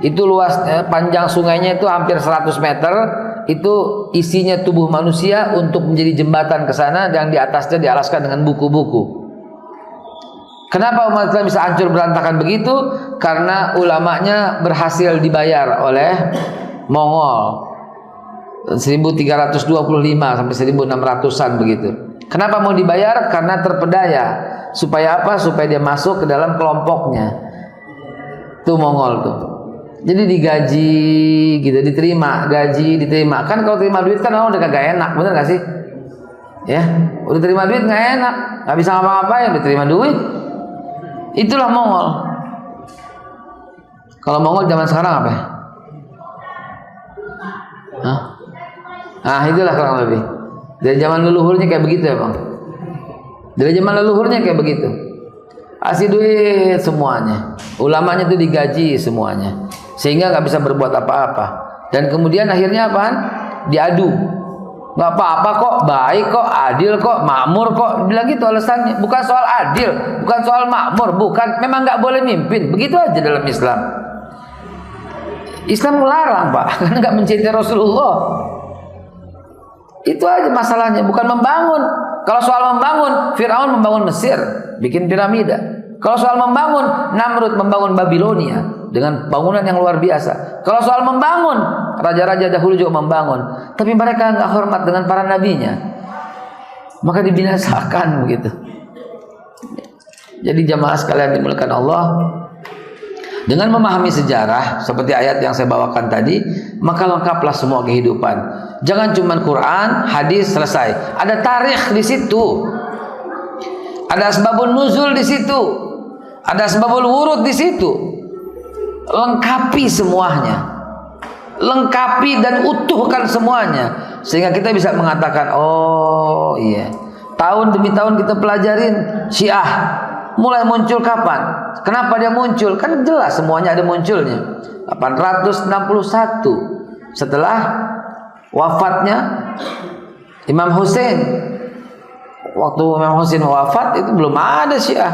itu luas panjang sungainya itu hampir 100 meter. Itu isinya tubuh manusia untuk menjadi jembatan ke sana, dan di atasnya dialaskan dengan buku-buku. Kenapa umat Islam bisa hancur berantakan begitu? Karena ulamanya berhasil dibayar oleh Mongol 1325 sampai 1600-an begitu. Kenapa mau dibayar? Karena terpedaya. Supaya apa? Supaya dia masuk ke dalam kelompoknya. Tuh Mongol tuh. Jadi digaji gitu, diterima, gaji diterima. Kan kalau terima duit kan orang udah kagak enak, bener gak sih? Ya, udah terima duit nggak enak, nggak bisa ngapa-ngapain, udah terima duit. Itulah Mongol. Kalau Mongol zaman sekarang apa? Hah? Nah itulah kurang lebih. Dari zaman leluhurnya kayak begitu ya bang. Dari zaman leluhurnya kayak begitu. Kasih duit semuanya. Ulamanya itu digaji semuanya. Sehingga nggak bisa berbuat apa-apa. Dan kemudian akhirnya apaan? Diadu. Nggak apa-apa kok, baik kok, adil kok, makmur kok. Bilang gitu alasannya. Bukan soal adil, bukan soal makmur, bukan. Memang nggak boleh mimpin. Begitu aja dalam Islam. Islam melarang pak, karena nggak mencintai Rasulullah. Itu aja masalahnya, bukan membangun. Kalau soal membangun, Fir'aun membangun Mesir, bikin piramida. Kalau soal membangun, Namrud membangun Babilonia dengan bangunan yang luar biasa. Kalau soal membangun, raja-raja dahulu juga membangun, tapi mereka nggak hormat dengan para nabinya, maka dibinasakan begitu. Jadi jamaah sekalian dimuliakan Allah, dengan memahami sejarah seperti ayat yang saya bawakan tadi, maka lengkaplah semua kehidupan. Jangan cuma Quran, hadis selesai. Ada tarikh di situ. Ada asbabun nuzul di situ. Ada asbabul wurud di situ. Lengkapi semuanya. Lengkapi dan utuhkan semuanya, sehingga kita bisa mengatakan, oh iya, tahun demi tahun kita pelajarin Syiah. Mulai muncul kapan? Kenapa dia muncul? Kan jelas semuanya ada munculnya. 861 setelah wafatnya Imam Hussein. Waktu Imam Hussein wafat itu belum ada Syiah.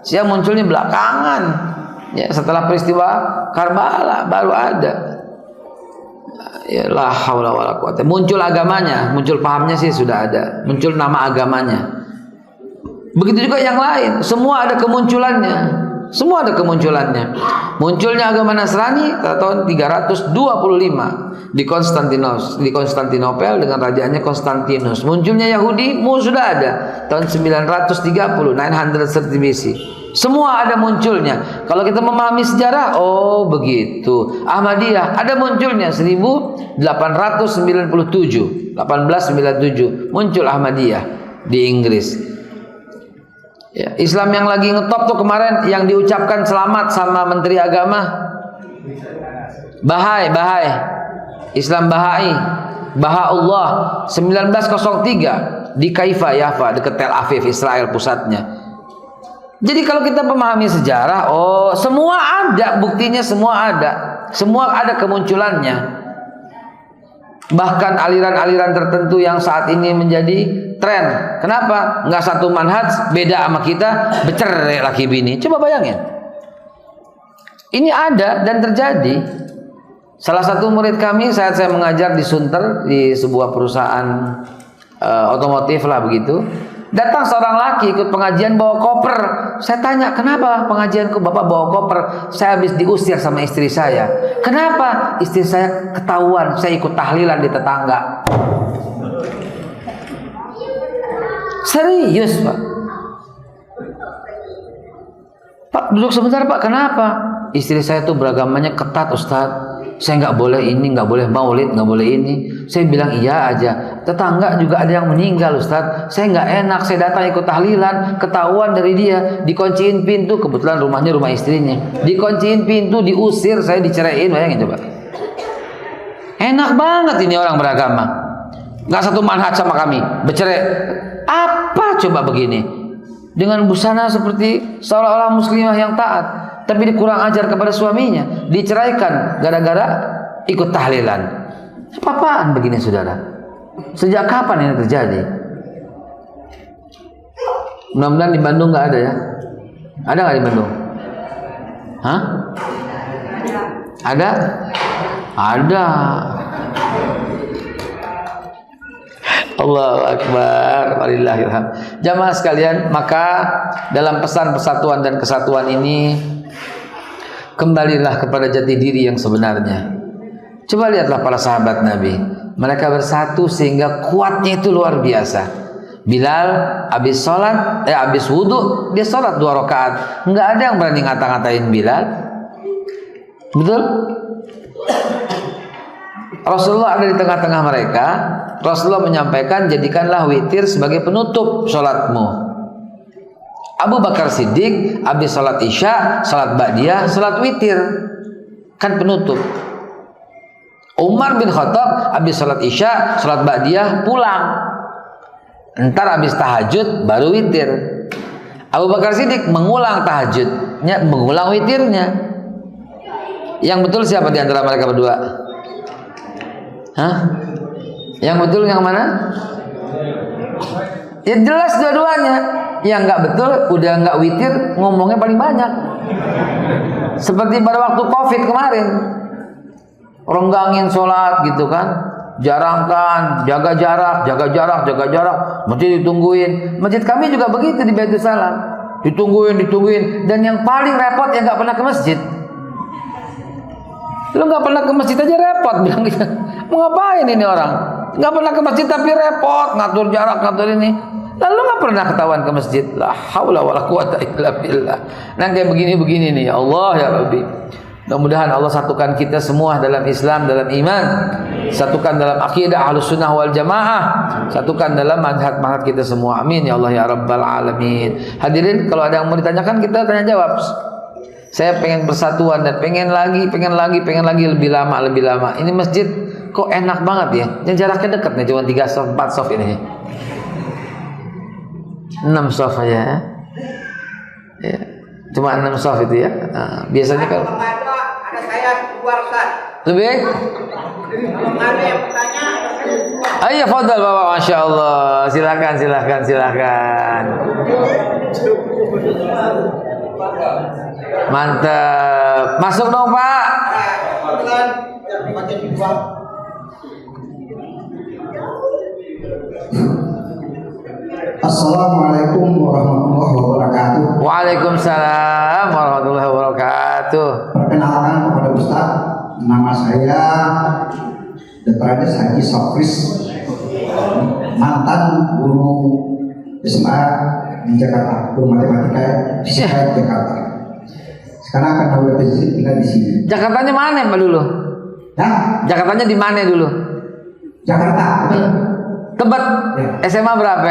Syiah munculnya belakangan. Ya, setelah peristiwa Karbala baru ada. Ya la haula wala quwata. Muncul agamanya, muncul pahamnya sih sudah ada. Muncul nama agamanya. Begitu juga yang lain, semua ada kemunculannya. Semua ada kemunculannya. Munculnya agama Nasrani tahun 325 di Konstantinopel dengan rajanya Konstantinus. Munculnya Yahudi sudah ada tahun 930, 930 BC. Semua ada munculnya. Kalau kita memahami sejarah, oh begitu. Ahmadiyah ada munculnya 1897 muncul Ahmadiyah di Inggris. Ya, Islam yang lagi ngetop tuh kemarin yang diucapkan selamat sama Menteri Agama, Bahai, Islam Bahai, Bahaullah 1903 di Haifa, Yafa, dekat Tel Aviv, Israel pusatnya. Jadi kalau kita memahami sejarah, oh semua ada buktinya, semua ada kemunculannya. Bahkan aliran-aliran tertentu yang saat ini menjadi tren. Kenapa? Nggak satu manhaj, beda sama kita, bercerai laki bini. Coba bayangin. Ini ada dan terjadi. Salah satu murid kami saat saya mengajar di Sunter, di sebuah perusahaan otomotif lah begitu. Datang seorang laki ikut pengajian bawa koper. Saya tanya, kenapa pengajianku Bapak bawa koper? Saya habis diusir sama istri saya. Kenapa? Istri saya ketahuan saya ikut tahlilan di tetangga. Serius Pak. Pak duduk sebentar Pak, kenapa? Istri saya tuh beragamanya ketat Ustadz. Saya nggak boleh ini, nggak boleh maulid, nggak boleh ini. Saya bilang iya aja. tetangga juga ada yang meninggal Ustaz. Saya nggak enak, saya datang ikut tahlilan, ketahuan dari dia, dikunciin pintu, kebetulan rumahnya rumah istrinya, dikunciin pintu, diusir, saya diceraiin, bayangin coba. Enak banget ini orang beragama, nggak satu manhaj sama kami, bercerai. Apa coba begini? Dengan busana seperti seolah-olah muslimah yang taat, tapi kurang ajar kepada suaminya, diceraikan gara-gara ikut tahlilan. Apa-apaan begini saudara? Sejak kapan ini terjadi? Mudah-mudahan di Bandung nggak ada ya? Ada nggak di Bandung? Hah? Ada? Ada. Allahu Akbar, walillahilham. Jamaah sekalian, maka dalam pesan persatuan dan kesatuan ini, kembalilah kepada jati diri yang sebenarnya. Coba lihatlah para sahabat Nabi, mereka bersatu sehingga kuatnya itu luar biasa. Bilal habis sholat, habis wudhu dia sholat 2 rakaat, nggak ada yang berani ngata-ngatain Bilal. Betul? Rasulullah ada di tengah-tengah mereka. Rasulullah menyampaikan, jadikanlah witir sebagai penutup sholatmu. Abu Bakar Siddiq habis sholat isya, sholat ba'diyah, sholat witir, kan penutup. Umar bin Khattab habis sholat isya, sholat ba'diyah, pulang. Entar habis tahajud baru witir. Abu Bakar Siddiq mengulang tahajudnya, mengulang witirnya. Yang betul siapa di antara mereka berdua? Hah? Yang betul yang mana? Ya jelas dua-duanya. Yang nggak betul udah nggak witir, ngomongnya paling banyak. Seperti pada waktu Covid kemarin, renggangin sholat gitu kan, jarangkan, jaga jarak, masjid ditungguin. Masjid kami juga begitu di Baitul Salam, ditungguin, dan yang paling repot yang nggak pernah ke masjid. Lu nggak pernah ke masjid aja repot, bilang gitu. Mau ngapain ini orang? Nggak pernah ke masjid tapi repot, ngatur jarak, ngatur ini. Lalu nggak pernah ketahuan ke masjid. La haula wala quwata illa billah. Nah kayak begini nih, ya Allah ya Rabbi. Mudah-mudahan Allah satukan kita semua dalam Islam, dalam iman, satukan dalam akidah Ahlus Sunnah wal Jamaah, satukan dalam manhaj kita semua. Amin ya Allah ya Rabbal alamin. Hadirin, kalau ada yang mau ditanyakan kita tanya jawab. Saya pengen persatuan dan pengen lagi lebih lama. Ini masjid kok enak banget ya. Yang jaraknya dekat nih, cuma 3 sof, 4 sof ini. 6 sof aja. Ya. Cuma 6 sof itu ya. Nah, biasanya kalau ada saya keluar Ustaz. lebih baik. Kalau ada yang bertanya, Ayo fadal Bapak, Masya Allah. Silakan. Mantap. Masuk dong Pak. Assalamualaikum warahmatullahi wabarakatuh. Waalaikumsalam warahmatullahi wabarakatuh. Perkenalkan kepada Ustaz, nama saya Dr. Andes Haji Sofris, mantan guru SMA di Jakarta, guru matematika di Jakarta. Sekarang akan mulai tinggal di sini. Jakartanya mana Pak dulu? Ya, Jakartanya di mana dulu? Jakarta. Tebet. Ya. SMA berapa?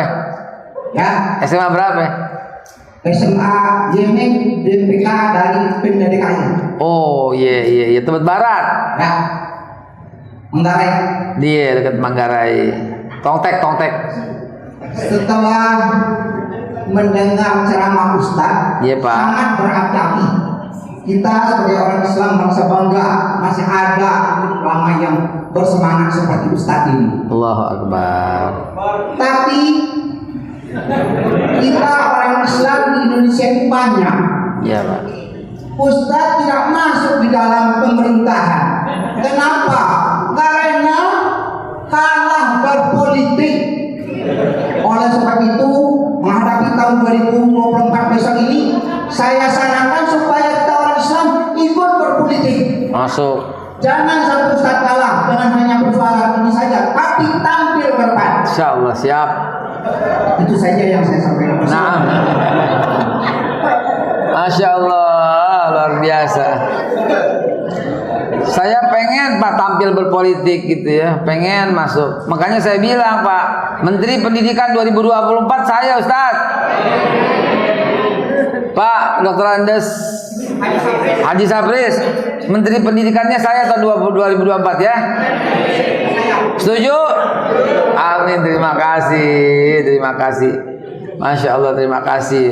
Ya, SMA berapa? SMA YMIK DPK dari PDKI. Oh iya, Tebet Barat. Ya, Manggarai. Dia dekat Manggarai. Tongtek. Setelah mendengar ceramah Ustaz, Iya, Pak. sangat berapi-api. Kita sebagai orang Islam merasa bangga masih ada ulama yang bersemangat seperti Ustaz ini. Allahu Akbar. Tapi kita orang Islam di Indonesia ini banyak. Iya Pak. Ustaz tidak masuk di dalam pemerintahan. Kenapa? Karena kalah berpolitik. Oleh sebab itu, menghadapi tahun 2024 besok ini, saya sarankan supaya kita orang Islam ikut berpolitik. Masuk. Jangan satu Ustaz kalah dengan hanya persoalan ini saja, tapi tampil ke depan. Insya Allah siap. Itu saja yang saya sampaikan. Nah. Masya Allah, luar biasa. Saya pengen Pak tampil tampil berpolitik gitu ya, pengen masuk. Makanya saya bilang, Pak, Menteri Pendidikan 2024 saya, Ustadz. Pak Dr. Andes Haji Sapris, Menteri Pendidikannya saya tahun 2024 ya. Setuju? Amin, terima kasih. Terima kasih. Masya Allah, terima kasih.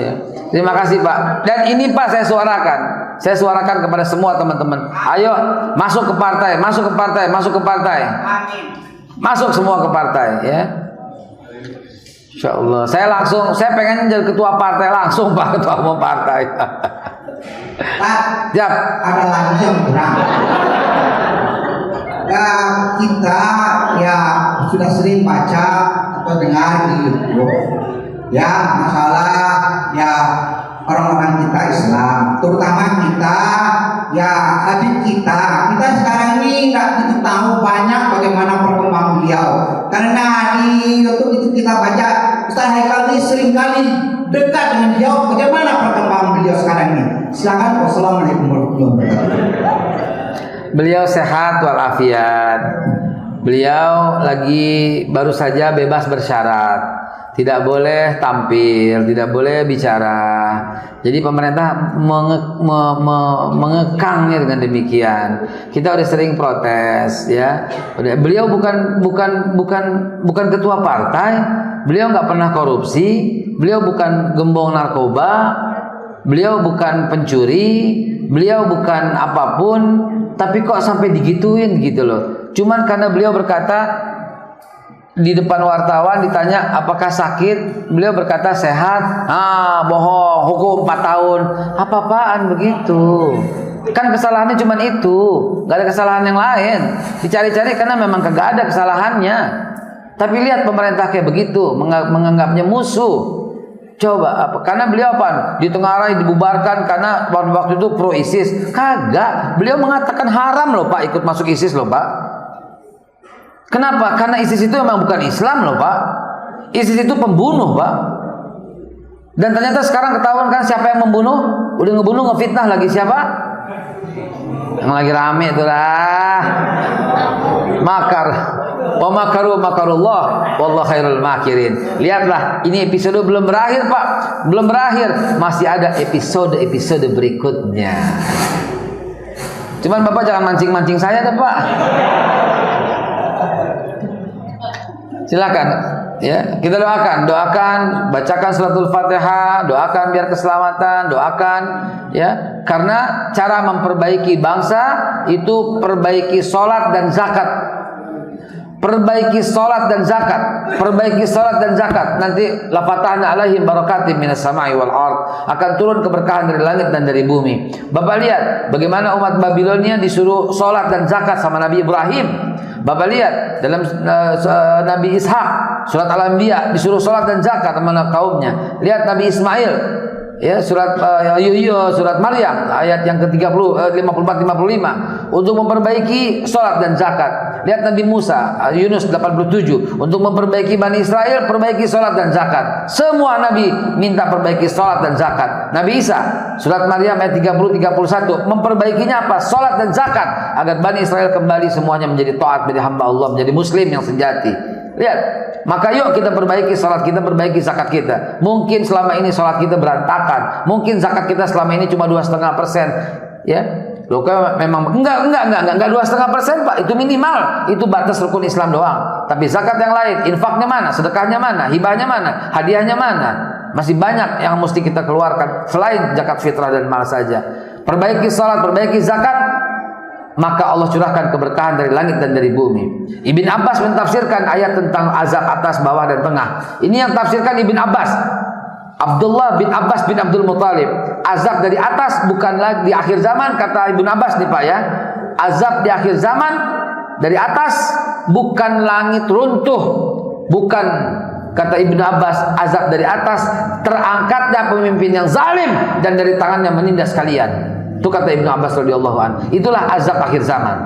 Terima kasih, Pak. Dan ini, Pak, saya suarakan kepada semua teman-teman. Ayo masuk ke partai, masuk ke partai, masuk ke partai. Masuk semua ke partai ya. Insya Allah. Saya pengen jadi ketua partai langsung, Pak, ketua umum partai. Pak, Siap. ada lagi yang kurang. Ya, kita ya sudah sering baca atau dengar di YouTube ya masalah ya orang-orang kita Islam, terutama kita ya adik kita sekarang ini nggak begitu tahu banyak bagaimana perkembangan beliau, karena di YouTube itu kita baca Ustaz Haikal ini sering kali dekat dengan beliau. Bagaimana perkembangan beliau sekarang ini? Silakan. Wassalamualaikum warahmatullahi wabarakatuh. Beliau sehat walafiat. Beliau lagi baru saja bebas bersyarat. Tidak boleh tampil, tidak boleh bicara. Jadi pemerintah mengekangnya dengan demikian. Kita udah sering protes ya. Beliau bukan ketua partai, beliau nggak pernah korupsi, beliau bukan gembong narkoba, beliau bukan pencuri, beliau bukan apapun. Tapi kok sampai digituin gitu loh. Cuman karena beliau berkata di depan wartawan ditanya apakah sakit, beliau berkata sehat. Bohong, hukum 4 tahun. Apa-apaan begitu? Kan kesalahannya cuma itu, gak ada kesalahan yang lain. Dicari-cari karena memang kagak ada kesalahannya. Tapi lihat pemerintah kayak begitu, menganggapnya musuh. Coba apa? Karena beliau apa? Ditengarai, dibubarkan karena waktu itu pro ISIS. Kagak. Beliau mengatakan haram loh, Pak, ikut masuk ISIS loh, Pak. Kenapa? Karena ISIS itu memang bukan Islam loh, Pak. ISIS itu pembunuh, Pak. Dan ternyata sekarang ketahuan kan siapa yang membunuh? Udah ngebunuh, ngefitnah lagi siapa? Yang lagi rame itu lah. Makar. Wa makaru makarullah wallahu khairul makirin. Lihatlah, ini episode belum berakhir, Pak. Belum berakhir, masih ada episode berikutnya. Cuman Bapak jangan mancing-mancing saya deh, Pak. Silakan ya, kita doakan, bacakan suratul Fatihah, doakan biar keselamatan, doakan ya, karena cara memperbaiki bangsa itu perbaiki sholat dan zakat. Perbaiki salat dan zakat, perbaiki salat dan zakat. Nanti la fatahna alaihim barakatim minas sama'i wal ard, akan turun keberkahan dari langit dan dari bumi. Bapak lihat bagaimana umat Babilonia disuruh salat dan zakat sama Nabi Ibrahim. Bapak lihat dalam Nabi Ishak surat Al-Anbiya disuruh salat dan zakat sama kaumnya. Lihat Nabi Ismail ya, surat surat Maryam ayat yang ke-30 54-55 untuk memperbaiki salat dan zakat. Lihat Nabi Musa, Yunus 87 untuk memperbaiki Bani Israel, perbaiki salat dan zakat. Semua nabi minta perbaiki salat dan zakat. Nabi Isa, surat Maryam ayat 30-31 memperbaikinya apa? Salat dan zakat agar Bani Israel kembali semuanya menjadi taat, menjadi hamba Allah, menjadi muslim yang sejati. Lihat, maka yuk kita perbaiki salat kita, perbaiki zakat kita. Mungkin selama ini salat kita berantakan, mungkin zakat kita selama ini cuma 2,5%, ya. Loh, memang enggak 2,5%, Pak. Itu minimal, itu batas rukun Islam doang. Tapi zakat yang lain, infaknya mana, sedekahnya mana, hibahnya mana, hadiahnya mana? Masih banyak yang mesti kita keluarkan selain zakat fitrah dan mal saja. Perbaiki salat, perbaiki zakat, maka Allah curahkan keberkahan dari langit dan dari bumi. Ibn Abbas mentafsirkan ayat tentang azab atas, bawah dan tengah. Ini yang tafsirkan Ibn Abbas. Abdullah bin Abbas bin Abdul Muttalib. Azab dari atas bukan lagi di akhir zaman, kata Ibn Abbas nih, Pak, ya. Azab di akhir zaman dari atas bukan langit runtuh, bukan, kata Ibn Abbas, azab dari atas terangkatnya pemimpin yang zalim dan dari tangannya menindas kalian. Itu kata Ibn Abbas radhiyallahu anhu. Itulah azab akhir zaman.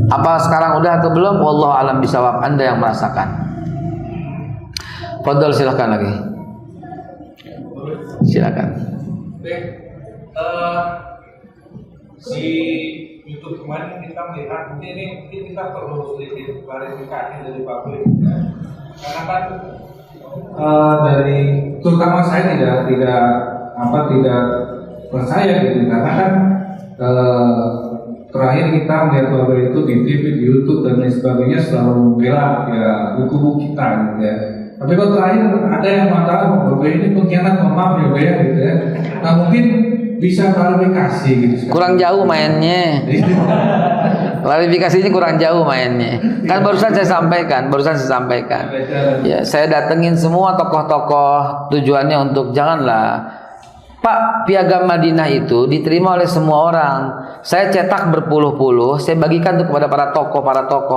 Apa sekarang udah atau belum? Wallahu alam bisawab. Anda yang merasakan. Fadhol, silakan lagi. Silakan. Si YouTube kemarin kita melihat ini mungkin kita perlu sedikit klarifikasi dari publik ya. Karena kan dari terutama saya tidak percaya gitu karena kan terakhir kita melihat Bapak itu di TV, di YouTube dan lain sebagainya selalu membela ya kubu kita gitu ya. Tapi kalau terakhir ada yang mengatakan Bapak ini pengkhianat, maaf ya Bapak ya gitu ya. Nah mungkin bisa klarifikasi gitu. Kurang jauh mainnya. Klarifikasinya kurang jauh mainnya. Kan barusan saya sampaikan. Ya, saya datengin semua tokoh-tokoh tujuannya untuk janganlah. Pak, Piagam Madinah itu diterima oleh semua orang. Saya cetak berpuluh-puluh, saya bagikan tuh kepada para tokoh,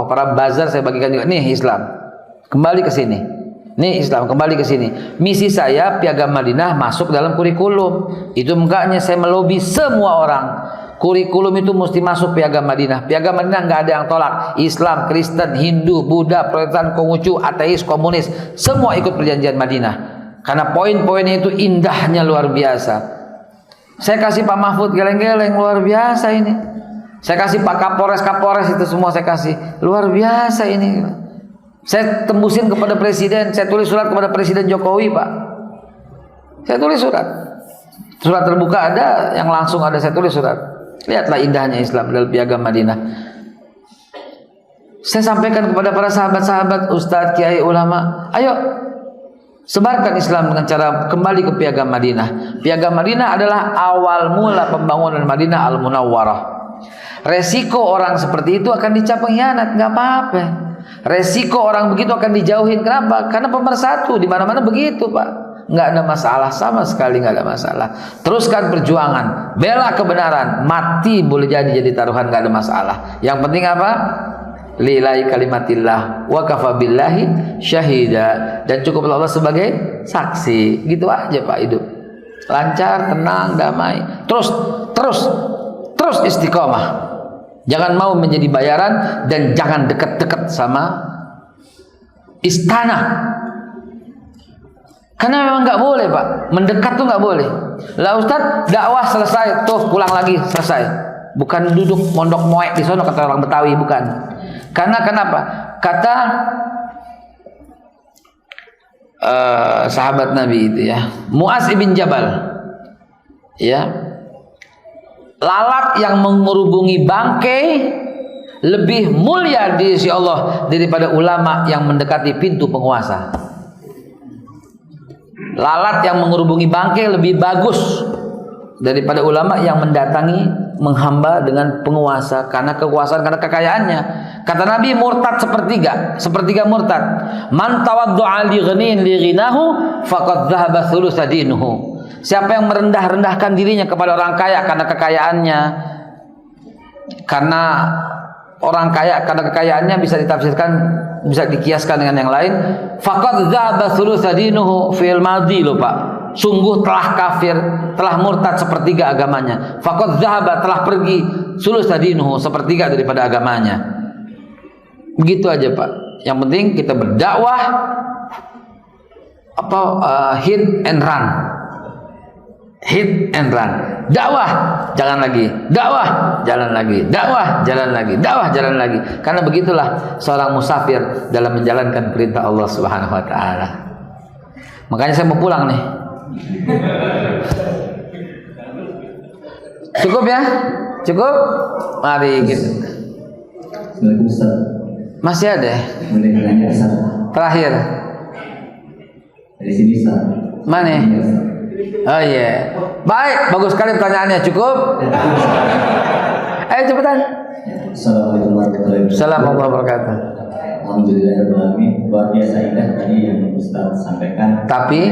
para bazar saya bagikan juga. Nih Islam, kembali ke sini. Nih Islam, kembali ke sini. Misi saya Piagam Madinah masuk dalam kurikulum. Itu makanya saya melobi semua orang. Kurikulum itu mesti masuk Piagam Madinah. Piagam Madinah nggak ada yang tolak. Islam, Kristen, Hindu, Buddha, Protestan, Konghucu, ateis, komunis, semua ikut perjanjian Madinah. Karena poin-poinnya itu indahnya luar biasa. Saya kasih Pak Mahfud geleng-geleng luar biasa ini. Saya kasih Pak Kapolres itu semua saya kasih luar biasa ini. Saya tembusin kepada Presiden. Saya tulis surat kepada Presiden Jokowi Pak. Saya tulis surat. Surat terbuka ada, yang langsung ada saya tulis surat. Lihatlah indahnya Islam dalam Piagam Madinah. Saya sampaikan kepada para sahabat-sahabat, ustadz, kiai, ulama, ayo sebarkan Islam dengan cara kembali ke Piagam Madinah. Piagam Madinah adalah awal mula pembangunan Madinah Al-Munawwarah. Resiko orang seperti itu akan dicap pengkhianat, nggak apa-apa. Resiko orang begitu akan dijauhin. Kenapa? Karena pemersatu di mana-mana begitu, Pak. Nggak ada masalah, sama sekali nggak ada masalah. Teruskan perjuangan, bela kebenaran, mati boleh jadi taruhan, nggak ada masalah. Yang penting apa? Lillahi kalimatillah wa kafa billahi syahida, dan cukup Allah sebagai saksi. Gitu aja Pak hidup. Lancar, tenang, damai. Terus istiqomah. Jangan mau menjadi bayaran dan jangan dekat-dekat sama istana. Karena memang nggak boleh Pak, mendekat tuh nggak boleh. Lah Ustadz, dakwah selesai, tuh pulang lagi selesai. Bukan duduk mondok moek di sono kata orang Betawi, bukan. Karena kenapa? Kata sahabat Nabi itu ya, Muaz ibn Jabal, ya, lalat yang mengerubungi bangkai lebih mulia di sisi Allah daripada ulama yang mendekati pintu penguasa. Lalat yang mengerubungi bangkai lebih bagus daripada ulama yang mendatangi, menghamba dengan penguasa karena kekuasaan, karena kekayaannya. Kata Nabi, murtad sepertiga murtad. Man tawaddu'a li ghinin li ghinahu faqad dhahaba thulutsa dinuhu. Siapa yang merendah-rendahkan dirinya kepada orang kaya karena kekayaannya, karena orang kaya karena kekayaannya bisa ditafsirkan, bisa dikiaskan dengan yang lain, faqad dhahaba thulutsa dinuhu fil madhi loh Pak. Sungguh telah kafir, telah murtad sepertiga agamanya. Faqad dhahaba, telah pergi, thulutsa dinuhu, sepertiga daripada agamanya. Begitu aja Pak. Yang penting kita berdakwah hit and run. Hit and run. Dakwah jalan lagi. Dakwah jalan lagi. Dakwah jalan lagi. Dakwah jalan lagi. Karena begitulah seorang musafir dalam menjalankan perintah Allah Subhanahu wa taala. Makanya saya mau pulang nih. Cukup ya? Cukup? Mari kita. Masih ada? Boleh tanya Ustaz? Terakhir. Dari sini Ustaz. Mana? Oh iya. Baik, bagus sekali pertanyaannya. Cukup? Ayo cepetan. Assalamualaikum warahmatullahi wabarakatuh. Assalamualaikum warahmatullahi wabarakatuh. Alhamdulillahirrahmanirrahim. Luar biasa indah tadi yang Ustaz sampaikan. Tapi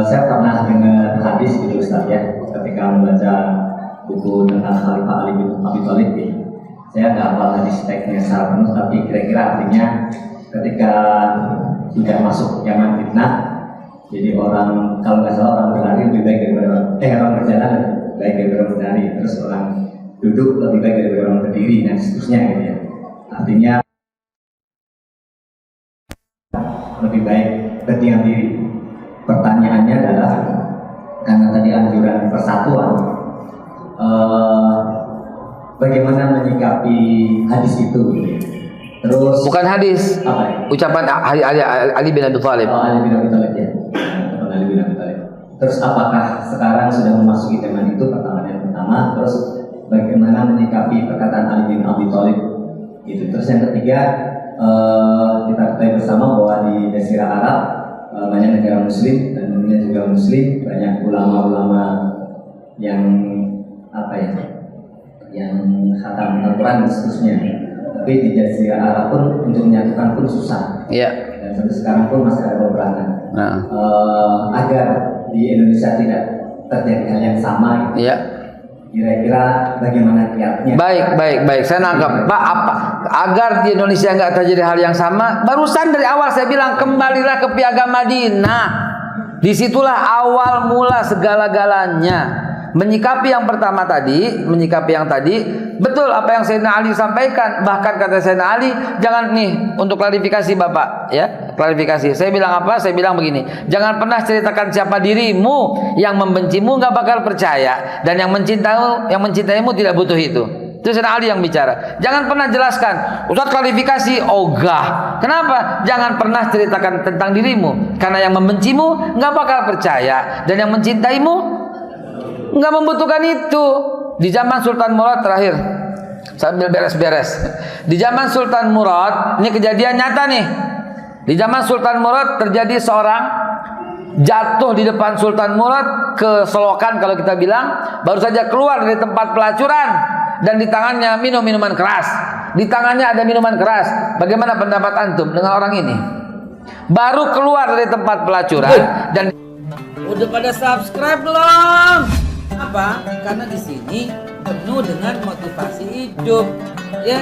saya pernah dengar hadis gitu Ustaz ya, ketika membaca buku tentang Khalifah Ali bin Abi Thalib. Saya nggak hafal hadis teksnya secara penuh, tapi kira-kira artinya ketika sudah masuk zaman fitnah, jadi orang, kalau nggak salah, orang berlari lebih baik daripada orang berjalan baik daripada orang berlari, terus orang duduk lebih baik daripada orang berdiri, dan seterusnya gitu ya. Artinya lebih baik berdiam diri. Pertanyaannya adalah, karena tadi anjuran persatuan, bagaimana menyikapi hadis itu? Terus Bukan hadis, apa ya? ucapan Ali bin Abi Thalib. Oh, Ali bin Abi Thalib ya. Ali bin Abi Thalib. Terus apakah sekarang sudah memasuki tema itu, pertanyaan yang pertama. Terus bagaimana menyikapi perkataan Ali bin Abi Thalib gitu. Terus yang ketiga, kita ketahui bersama bahwa di Jazirah Arab banyak negara muslim dan dunia juga muslim, banyak ulama-ulama yang apa ya, yang khatam Al-Quran dan seterusnya. Tapi di Jazirah Arab pun untuk menyatukan pun susah. Iya. Dan sampai sekarang pun masih ada peperangan. Nah. Agar di Indonesia tidak terjadi hal yang sama. Iya. Kira-kira bagaimana kiatnya? Baik. Saya nangkap, Pak. Apa agar di Indonesia nggak terjadi hal yang sama? Barusan dari awal saya bilang kembalilah ke Piagam Madinah. Disitulah awal mula segala-galanya. Menyikapi yang pertama tadi, betul apa yang Sayyidina Ali sampaikan. Bahkan kata Sayyidina Ali, jangan nih untuk klarifikasi Bapak, ya klarifikasi. Saya bilang apa? Saya bilang begini, jangan pernah ceritakan siapa dirimu, yang membencimu nggak bakal percaya, dan yang mencintaimu tidak butuh itu. Itu Sayyidina Ali yang bicara. Jangan pernah jelaskan, Ustaz klarifikasi, ogah. Kenapa? Jangan pernah ceritakan tentang dirimu, karena yang membencimu nggak bakal percaya, dan yang mencintaimu nggak membutuhkan itu. Di zaman Sultan Murad, terakhir sambil beres-beres, di zaman Sultan Murad, ini kejadian nyata nih. Di zaman Sultan Murad terjadi seorang jatuh di depan Sultan Murad, keselokan kalau kita bilang, baru saja keluar dari tempat pelacuran, dan di tangannya minum minuman keras. Di tangannya ada minuman keras. Bagaimana pendapat antum dengan orang ini? Baru keluar dari tempat pelacuran dan udah pada subscribe belum? Apa? Karena di sini penuh dengan motivasi hidup, ya.